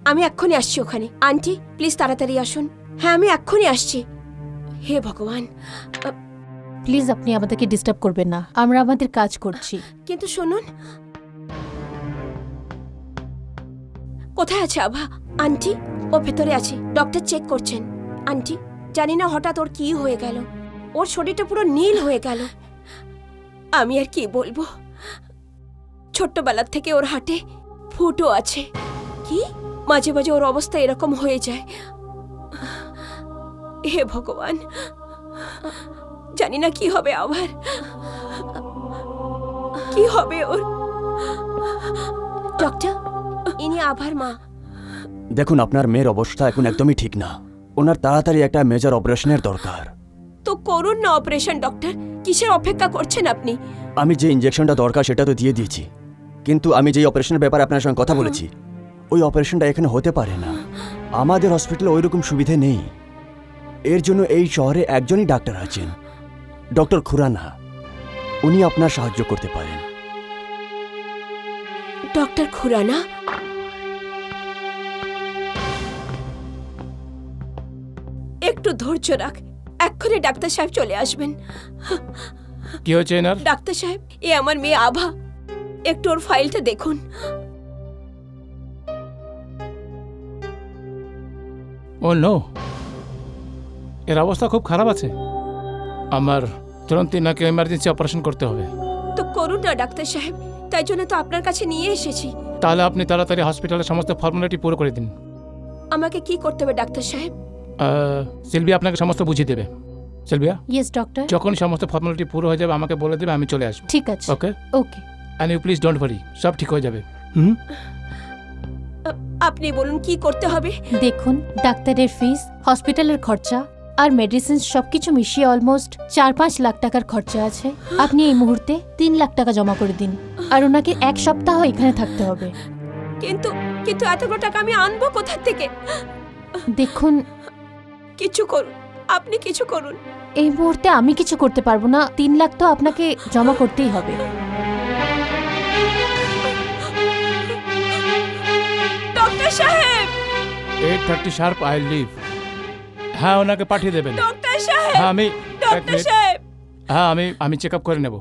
আমি এক্ষুনি আসছি ওখানে। আন্টি প্লিজ তাড়াতাড়ি আসুন। হ্যাঁ, আমি এক্ষুনি আসছি। হে ভগবান। প্লিজ আপনি আমাদেরকে ডিস্টার্ব করবেন না, আমরা আমাদের কাজ করছি। কিন্তু শুনুন, কোথায় আছে আভা? আন্টি, ও ভেতরে আছে, ডক্টর চেক করছেন। আন্টি, জানি না হঠাৎ ওর কি হয়ে গেল, ওর শরীরটা পুরো নীল হয়ে গেল। আমি আর কি বলবো, ছোট্টবেলার থেকে ওর হাটে ফুটো আছে। কি? মাঝে মাঝে ওর অবস্থা এরকম হয়ে যায়। হে ভগবান, জানি না কি হবে আবার, কি হবে ওর। ডক্টর, ইনি আভার মা। দেখুন, আপনার মেয়ের অবস্থা এখন একদমই ঠিক না। ওনার তাড়াতাড়ি একটা মেজর অপারেশনের দরকার। তো করুন না অপারেশন ডক্টর, কিসের অপেক্ষা করছেন আপনি? আমি যে ইঞ্জেকশনটা দরকার সেটা তো দিয়ে দিয়েছি, কিন্তু আমি যে অপারেশনের ব্যাপারে আপনার সঙ্গে কথা বলেছি, ওই অপারেশনটা এখানে হতে পারে না। আমাদের হসপিটালে ওই রকম সুবিধে নেই। এর জন্য এই শহরে একজনই ডাক্তার আছেন, ডক্টর খুরানা। উনি আপনার সাহায্য করতে পারেন। ডক্টর খুরানা? একটু ধৈর্য রাখ, এক্ষুনি ডাক্তার সাহেব চলে আসবেন। কি হয়েছে এনার? ডাক্তার সাহেব, এ আমার মেয়ে আভা, একটু ওর ফাইলটা দেখুন। ও নো, এর অবস্থা খুব খারাপ আছে। আমার তুরন্ত নাকি এমার্জেন্সি অপারেশন করতে হবে। তো করুন না ডাক্তার সাহেব, তাই জন্য তো আপনার কাছে নিয়ে এসেছি। তাহলে আপনি তাড়াতাড়ি হসপিটালের সমস্ত ফর্মালিটি পুরো করে দিন। আমাকে কি করতে হবে ডাক্তার সাহেব? সিলভিয়া আপনাকে সমস্ত বুঝিয়ে দেবে। Sylvia, yes doctor. যখন সমস্ত ফর্মালিটি পুরো হয়ে যাবে আমাকে বলে দেবে, আমি চলে আসবো। ঠিক আছে। Okay? Okay. And you please don't worry, সব ঠিক হয়ে যাবে। আপনি বলুন কি করতে হবে? দেখুন, ডাক্তারের ফিস, হসপিটালের খরচা আর মেডিসিন সবকিছু মিশিয়ে অলমোস্ট 4-5 লাখ টাকার খরচা আছে। আপনি এই মুহূর্তে 3 লাখ টাকা জমা করে দিন, আর ওনাকে 1 সপ্তাহ এখানে থাকতে হবে। কিন্তু কিন্তু এতগুলো টাকা আমি আনবো কোথা থেকে? দেখুন, কিছু করুন, আপনি কিছু করুন। এই মুহূর্তে আমি কিছু করতে পারবো না। 3 লাখ তো আপনাকে জমা করতেই হবে। ডক্টর সাহেব! 8:30 শার্প আই লিভ। হ্যাঁ, ওনাকে পাঠিয়ে দেবেন। ডক্টর সাহেব! হ্যাঁ, আমি ডক্টর সাহেব! হ্যাঁ আমি চেক আপ করে নেব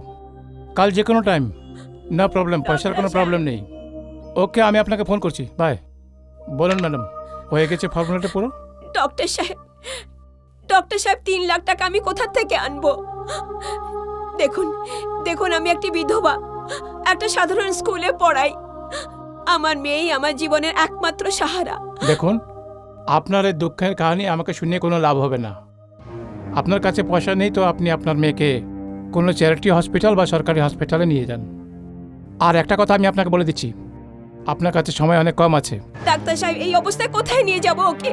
কাল যে কোনো টাইম, নো প্রবলেম, পয়সার কোনো প্রবলেম নেই। ওকে, আমি আপনাকে ফোন করছি, বাই। বলুন ম্যাডাম, হয়ে গেছে ফর্মুলাটা পুরো? ডক্টর সাহেব, ডক্টর সাহেব 3 লাখ টাকা আমি কোথা থেকে আনবো? দেখুন দেখুন, আমি একটি বিধবা, একটা সাধারণ স্কুলে পড়াই। আমার মেয়েই আমার জীবনের একমাত্র সাহারা। দেখুন, আপনার এই দুঃখের কাহিনী আমাকে শুনিয়ে কোনো লাভ হবে না। আপনার কাছে পয়সা নেই তো আপনি আপনার মেয়েকে কোনো চ্যারিটি হসপিটাল বা সরকারি হসপিটালে নিয়ে যান। আর একটা কথা আমি আপনাকে বলে দিচ্ছি, আপনার কাছে সময় অনেক কম আছে। ডাক্তার সাহেব, এই অবস্থায় কোথায় নিয়ে যাব ওকে?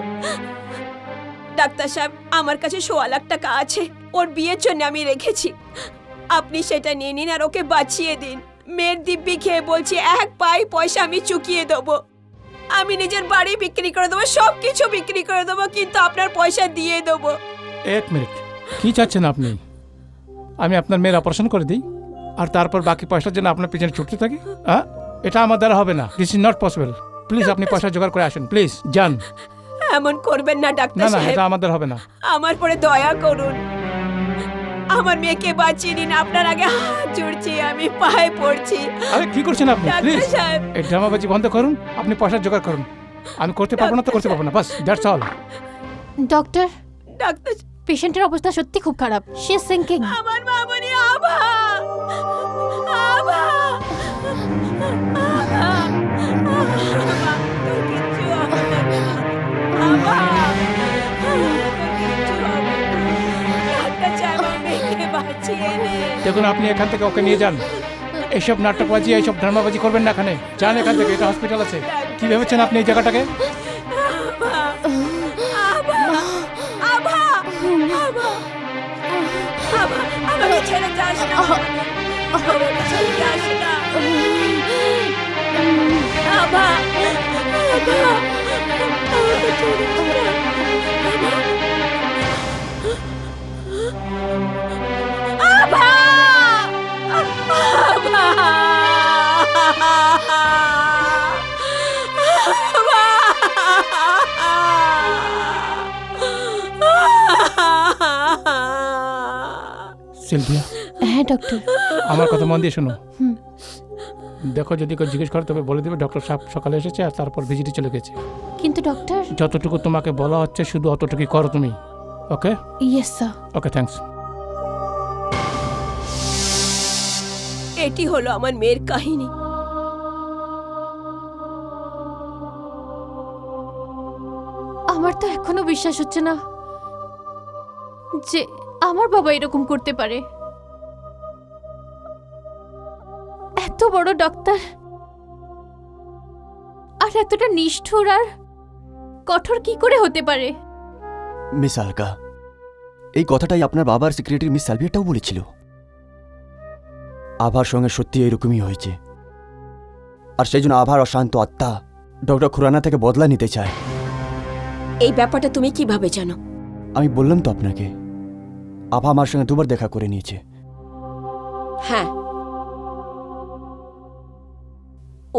ডাক্তার সাহেব, আমার কাছে 1.25 লাখ টাকা আছে, ওর বিয়ের জন্য আমি রেখেছি। আপনি সেটা নিয়ে নিন আর ওকে বাঁচিয়ে দিন। মেয়ের দিব্যি খেয়ে বলছি, 1 পয়সা আমি চুকিয়ে দেবো। আমি নিজের বাড়ি বিক্রি করে দেবো, সব কিছু বিক্রি করে দেবো, কিন্তু আপনার পয়সা দিয়ে দেবো। 1 মিনিট, কি চাচ্ছেন আপনি? আমি আপনার মেয়ের অপারেশন করে দিই আর তারপর বাকি পয়সার জন্য আপনার পিছনে ছুটতে থাকি? হ্যাঁ, এটা আমার দ্বারা হবে না। This is not possible. Please আপনি পয়সা জোগাড় করে আসেন, প্লিজ যান। এমন করবেন না ডাক্তার না না, সাহেব, এটা আমাদের হবে না। আমার পরে দয়া করুন। আমার মেয়েকে বাঁচিয়ে নিন, আপনার আগে হাত জুড়ছি, আমি পায়ে পড়ছি। আরে কি করছেন আপনি? ডাক্তার প্লিজ সাহেব, এই ড্রামাবাজি বন্ধ করুন। আপনি পয়সা জোগাড় করুন। আমি করতে পারবো না তো করতে পারবো না, বাস, দ্যাটস অল। ডক্টর, ডাক্তার, পেশেন্টের অবস্থা সত্যি খুব খারাপ, শি ইজ সিঙ্কিং। আমার মামনি, আভা, আভা, আভা, তোর কিচ্ছু হবে না। আভা, তোর কিচ্ছু হবে না। ডাক্তার সাহেব, আমার মেয়েকে বাঁচিয়ে নিন। দেখুন, আপনি এখান থেকে ওকে নিয়ে যান। এইসব নাটকবাজি, এইসব ড্রামাবাজি করবেন না এখানে। যান এখান থেকে, এটা হসপিটাল আছে। কি ভেবেছেন আপনি এই জায়গাটাকে? আমাকে ছেড়ে যাস না, আমাকে ছেড়ে যাস না। আভা, আভা, আমাকে ছেড়ে যাস না। আভা, সিলভিয়া, হ্যাঁ ডক্টর। আমার কথা মন দিয়ে শোনো। দেখো, যদি কেউ জিজ্ঞেস করে তবে বলে দেবে ডক্টর সাহেব সকালে এসেছে আর তারপর ভিজিটে চলে গেছে। কিন্তু ডক্টর, যতটুকু তোমাকে বলা হচ্ছে শুধু অতটুকুই করো তুমি। Okay yes sir. Okay, thanks. এটি হলো আমার মেয়ের কাহিনী। আমার তো এখনো বিশ্বাস হচ্ছে না যে আমার বাবা এরকম করতে পারে। এত বড় ডাক্তার আর এতটা নিষ্ঠুর আর কঠোর কি করে হতে পারে? মিস আলকা, এই কথাটাই আপনার বাবার সেক্রেটারি মিস সালভিয়াটাও বলেছিল। আভার সঙ্গে সত্যি এরকমই হয়েছে, আর সেই জন্য আভার অশান্ত আত্মা ডক্টর খুরানা থেকে বদলা নিতে চায়। এই ব্যাপারটা তুমি কিভাবে জানো? আমি বললাম তো আপনাকে, আভা আমার সঙ্গে 2বার দেখা করে নিয়েছে। হ্যাঁ,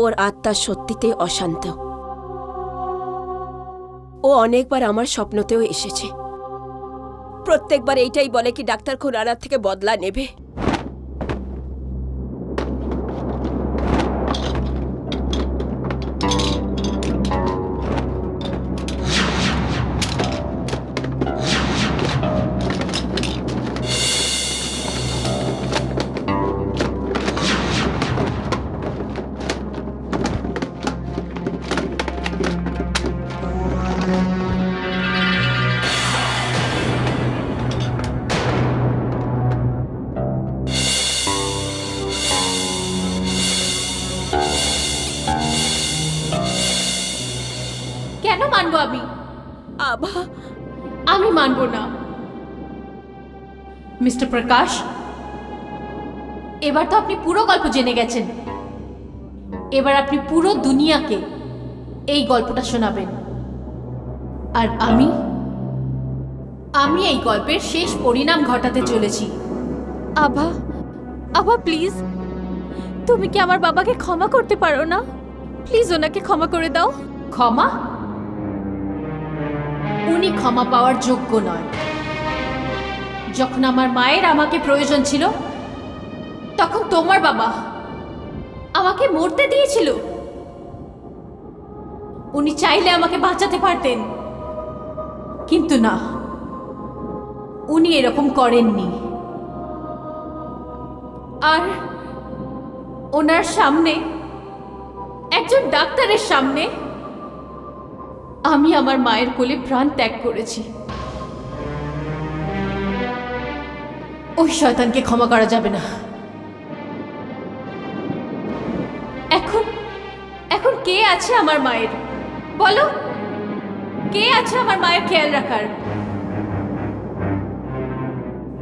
ওর আত্মা সত্যিতেই অশান্ত। ও অনেকবার আমার স্বপ্নতেও এসেছে। প্রত্যেকবার এইটাই বলে কি ডাক্তার খুরানার থেকে বদলা নেবে। কেন মানবো আমি? আভা, আমি মানবো না। মিস্টার প্রকাশ, এবার তো আপনি পুরো গল্প জেনে গেছেন। এবার আপনি পুরো দুনিয়াকে এই গল্পটা শোনাবেন। আর আমি এই গল্পের শেষ পরিণাম ঘটাতে চলেছি। আভা, আভা প্লিজ, তুমি কি আমার বাবাকে ক্ষমা করতে পারো না? প্লিজ ওনাকে ক্ষমা করে দাও। ক্ষমা? উনি ক্ষমা পাওয়ার যোগ্য নয়। যখন আমার মায়ের আমাকে প্রয়োজন ছিল তখন তোমার বাবা আমাকে মরতে দিয়েছিল। উনি চাইলে আমাকে বাঁচাতে পারতেন, কিন্তু না, উনি এরকম করেননি। আর ওনার সামনে, একজন ডাক্তারের সামনে, আমি আমার মায়ের কোলে প্রাণ ত্যাগ করেছি। ওই শয়তানকে ক্ষমা করা যাবে না। এখন এখন কে আছে আমার মায়ের? বলো, কে আছে আমার মায়ের খেয়াল রাখার?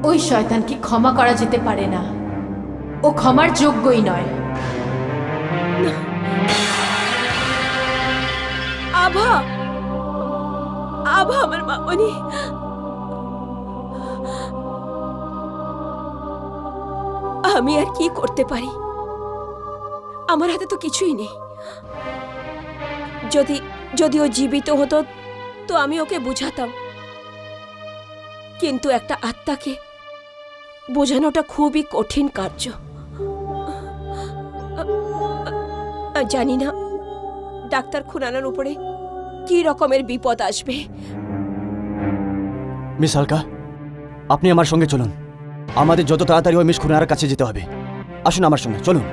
ওই শয়তানকে ক্ষমা করা যেতে পারে না, ও ক্ষমার যোগ্যই নয়। আভা, আভা আমার মামনি, আমি আর কি করতে পারি? আমার হাতে তো কিছুই নেই। যদি যদি ও জীবিত হতো তো আমি ওকে বুঝাতাম, কিন্তু একটা আত্মাকে বোঝানোটা খুবই কঠিন কার্য। জানি না ডাক্তার খুরানার উপরে কি রকমের বিপদ আসবে। মিস হালকা, আপনি আমার সঙ্গে চলুন। আমাদের যত তাড়াতাড়ি ওই মিস খুনার কাছে যেতে হবে। আসুন আমার সঙ্গে, চলুন।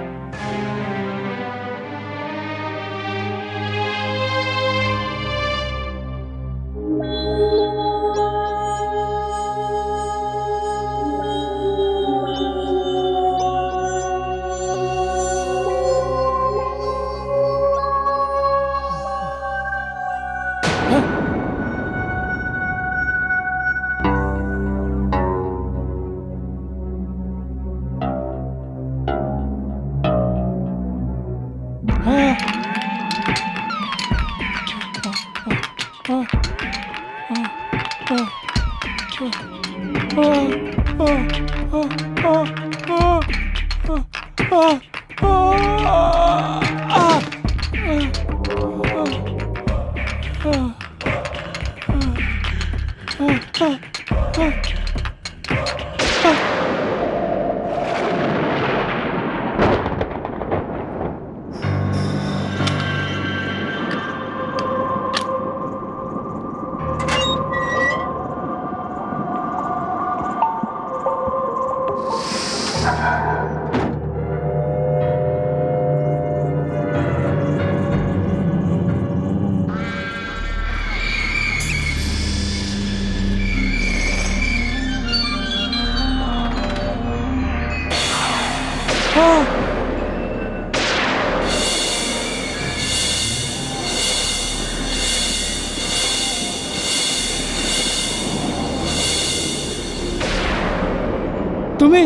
তুমি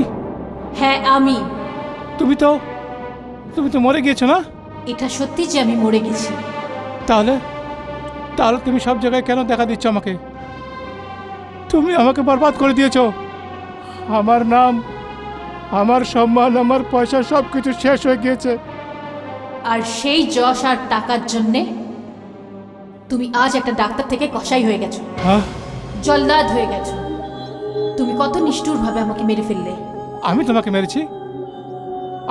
হ্যাঁ, আমি। তুমি তো মরে গিয়েছো না? এটা সত্যি যে আমি মরে গেছি। তাহলে তাহলে তুমি সব জায়গায় কেন দেখা দিচ্ছ আমাকে? তুমি আমাকে বরবাদ করে দিয়েছো। আমার নাম, আমার সম্মান, আমার পয়সা সব কিছু শেষ হয়ে গিয়েছে। আর সেই যশ আর টাকার জন্যে তুমি আজ একটা ডাক্তার থেকে কসাই হয়ে গেছো, হ্যাঁ? জল্লাদ হয়ে গেছো। তুমি কত নিষ্ঠুরভাবে আমাকে মেরে ফেললে। আমি তোমাকে মেরেছি?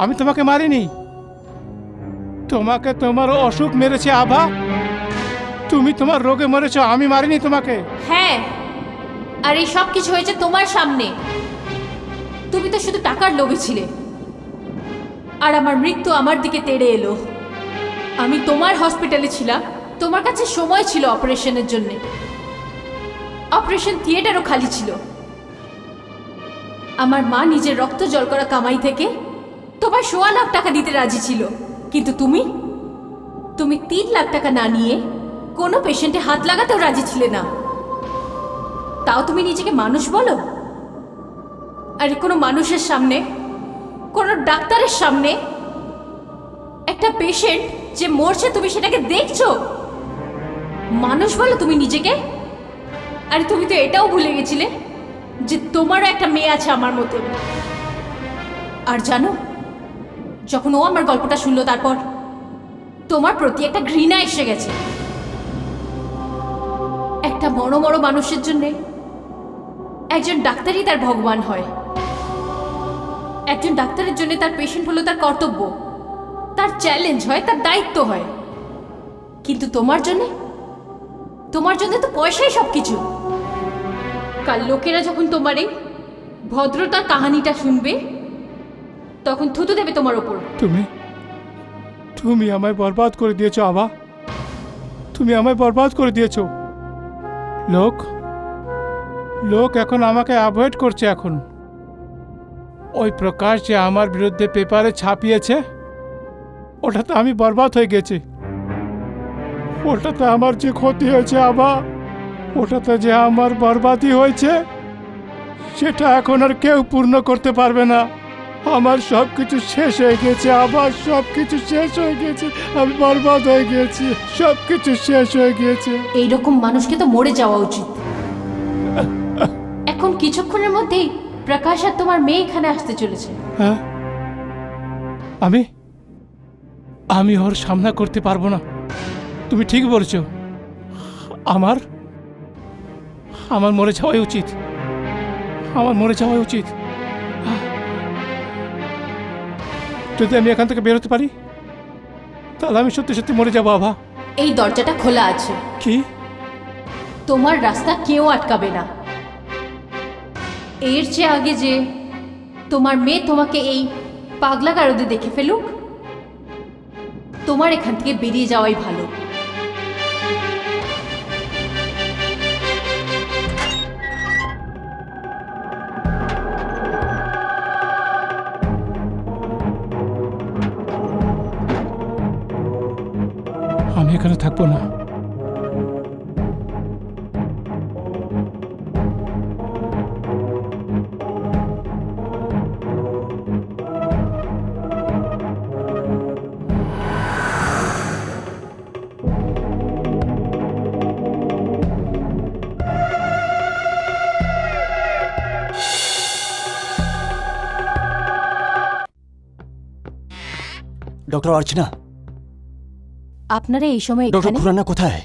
আমি তোমাকে মারিনি। তোমাকে তোমার অসুখ মেরেছে আভা। তুমি তোমার রোগে মরেছো, আমি মারিনি তোমাকে। হ্যাঁ, আর এই সব কিছু হয়েছে তোমার সামনে। তুমি তো শুধু টাকার লোভে ছিলে, আর আমার মৃত্যু আমার দিকে তেড়ে এলো। আমি তোমার হসপিটালে ছিলাম, তোমার কাছে সময় ছিল অপারেশনের জন্য। অপারেশন থিয়েটারও খালি ছিল। আমার মা নিজের রক্ত জল করা কামাই থেকে তোমার 1.25 লাখ টাকা দিতে রাজি ছিল, কিন্তু তুমি 3 লাখ টাকা না নিয়ে কোনো পেশেন্টে হাত লাগাতেও রাজি ছিলে না। তাও তুমি নিজেকে মানুষ বলো? আরে কোনো মানুষের সামনে, কোনো ডাক্তারের সামনে একটা পেশেন্ট যে মরছে তুমি সেটাকে দেখছো, মানুষ বলো তুমি নিজেকে? আরে তুমি তো এটাও ভুলে গেছিলে যে তোমারও একটা মেয়ে আছে আমার মতো। আর জানো, যখন ও আমার গল্পটা শুনলো, তারপর তোমার প্রতি একটা ঘৃণা এসে গেছে। একটা বড় বড় মানুষের জন্যে একজন ডাক্তারই তার ভগবান হয়। একজন ডাক্তারের জন্য তার পেশেন্ট হলো তার কর্তব্য, তার চ্যালেঞ্জ হয়, তার দায়িত্ব হয়। কিন্তু তোমার জন্য তো পয়সাই সব কিছু। কাল লোকেরা যখন তোমার এই ভদ্রতার কাহিনীটা শুনবে, তখন থুতু দেবে তোমার ওপর। তুমি আমায় বরবাদ করে দিয়েছো আভা, তুমি আমায় বরবাদ করে দিয়েছো। লোক এখন আমাকে অ্যাভয়েড করছে। এখন ওই প্রকাশ যে আমার বিরুদ্ধে পেপারে ছাপিয়েছে, ওটাতে আমি বরবাদ হয়ে গেছি। ওটাতে আমার যে ক্ষতি হয়েছে আভা, ওটাতে যে আমার বরবাদই হয়েছে, সেটা এখন আর কেউ পূর্ণ করতে পারবে না। আমার সব কিছু শেষ হয়ে গেছে, আমার সব কিছু শেষ হয়ে গেছে, আমি বরবাদ হয়ে গেছি, সব কিছু শেষ হয়ে গিয়েছে। এইরকম মানুষকে তো মরে যাওয়া উচিত। এখন কিছুক্ষণের মধ্যেই প্রকাশ আর তোমার মেয়ে এখানে আসতে চলেছে। হ্যাঁ, আমি ওর সামনা করতে পারবো না। তুমি ঠিক বলছো, আমার মরে যাওয়াই উচিত, আমার মরে যাওয়াই উচিত। যদি আমি এখান থেকে বেরোতে পারি, তাহলে আমি সত্যি সত্যি মরে যাবো আভা। এই দরজাটা খোলা আছে, কি? তোমার রাস্তা কেউ আটকাবে না। এর চেয়ে আগে যে তোমার মেয়ে তোমাকে এই পাগলা গারদে দেখে ফেলুক, তোমার এখান থেকে বেরিয়ে যাওয়াই ভালো। আমি এখানে থাকবো না। ডক্টর অর্চনা, আপনারা এই সময় ডক্টর এখানে? খুরানা কোথায়?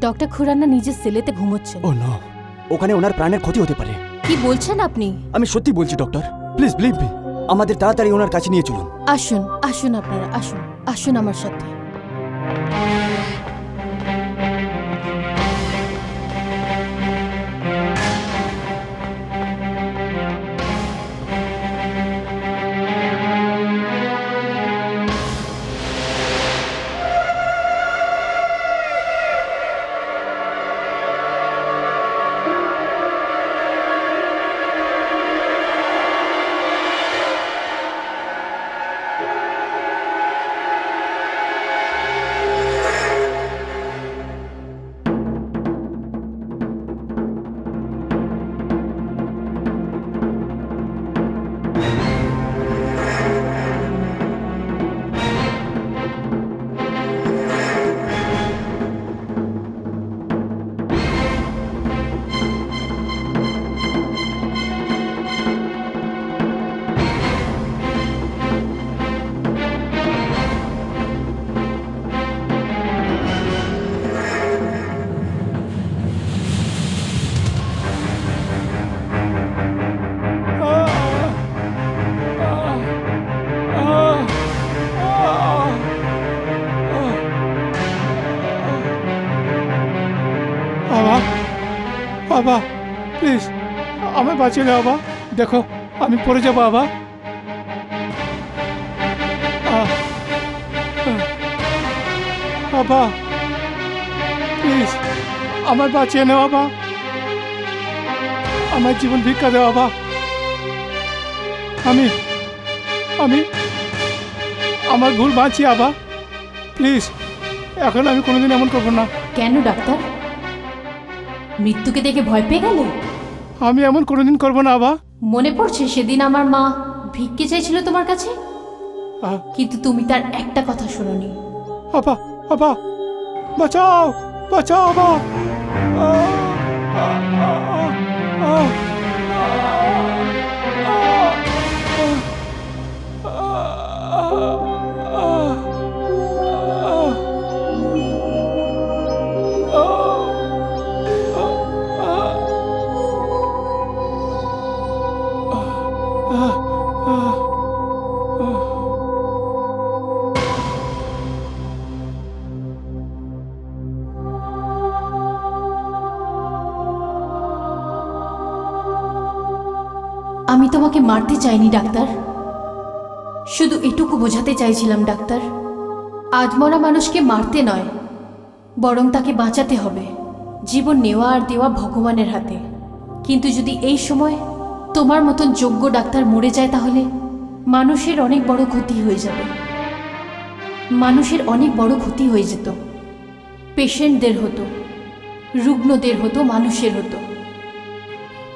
ডক্টর খুরানা নিজের সেলেতে ঘুমোচ্ছেন। ও নো, ওখানে ওনার প্রাণের ক্ষতি হতে পারে। কি বলছেন আপনি? আমি সত্যি বলছি ডক্টর, প্লিজ বিলিভ মি, আমাদের তাড়াতাড়ি ওনার কাছে নিয়ে চলুন। আসুন আসুন, আপনারা আসুন, আসুন আমার সাথে। বাবা প্লিজ আমায় বাঁচিয়ে দাও বাবা, দেখো আমি পড়ে যাবো বাবা। বাবা প্লিজ আমায় বাঁচিয়ে নেও বাবা, আমার জীবন ভিক্ষা দেওয়া বাবা। আমি আমি আমার ভুল বাঁচি বাবা, প্লিজ এখন আমি কোনোদিন এমন করবো না। কেন ডাক্তার, মৃত্যুকে দেখে ভয় পেয়ে গেলে? আমি এমন কোনোদিন করবো না বাবা। মনে পড়ছে সেদিন আমার মা ভিক্ষে চাইছিল তোমার কাছে, কিন্তু তুমি তার একটা কথা শোনোনি। বাবা বাবা বাঁচাও বাঁচাও বাবা। আমি তোমাকে মারতে চাইনি ডাক্তার, শুধু এটুকু বোঝাতে চাইছিলাম ডাক্তার, আধমরা মানুষকে মারতে নয়, বরং তাকে বাঁচাতে হবে। জীবন নেওয়া আর দেওয়া ভগবানের হাতে। কিন্তু যদি এই সময় তোমার মতন যোগ্য ডাক্তার মরে যায় তাহলে মানুষের অনেক বড় ক্ষতি হয়ে যাবে। মানুষের অনেক বড় ক্ষতি হয়ে যেত। পেশেন্টদের হতো, রুগ্নদের হতো, মানুষের হতো।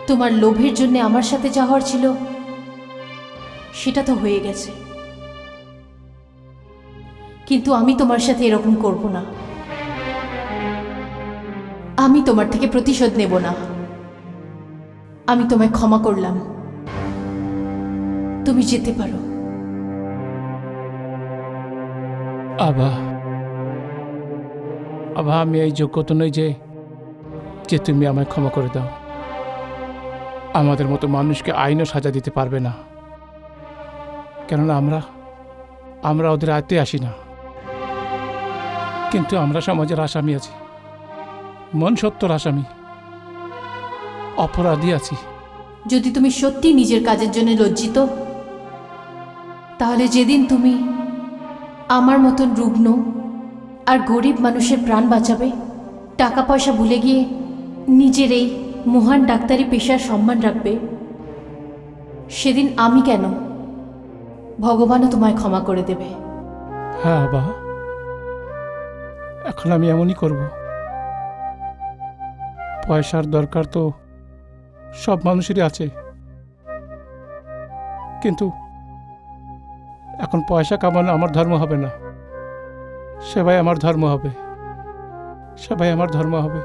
তোমার লোভের জন্য আমার সাথে যা হওয়ার ছিল সেটা তো হয়ে গেছে, কিন্তু আমি তোমার সাথে এরকম করব না। আমি তোমার থেকে প্রতিশোধ নেব না। আমি তোমায় ক্ষমা করলাম, তুমি যেতে পারো। আভা, আভা, আমি এই যোগ্য তো নই যে যে তুমি আমায় ক্ষমা করে দাও। আমাদের মতো মানুষকে আইনও সাজা দিতে পারবে না, কেননা আমরা ওদের আয়ত্তে আসি না। কিন্তু আমরা সমাজের আসামি আছি, মন সত্যর আসামি, অপরাধী আছি। যদি তুমি সত্যি নিজের কাজের জন্য লজ্জিত, তাহলে যেদিন তুমি আমার মতন রুগ্ন আর গরিব মানুষের প্রাণ বাঁচাবে, টাকা পয়সা ভুলে গিয়ে নিজের এই মহান ডাক্তারি পেশার সম্মান রাখবে, সেদিন আমি কেন, ভগবানও তোমায় ক্ষমা করে দেবে। হ্যাঁ আভা, এখন আমি এমনই করব। পয়সার দরকার তো সব মানুষেরই আছে, কিন্তু এখন পয়সা কামানো আমার ধর্ম হবে না, সেবাই আমার ধর্ম হবে, সেবাই আমার ধর্ম হবে।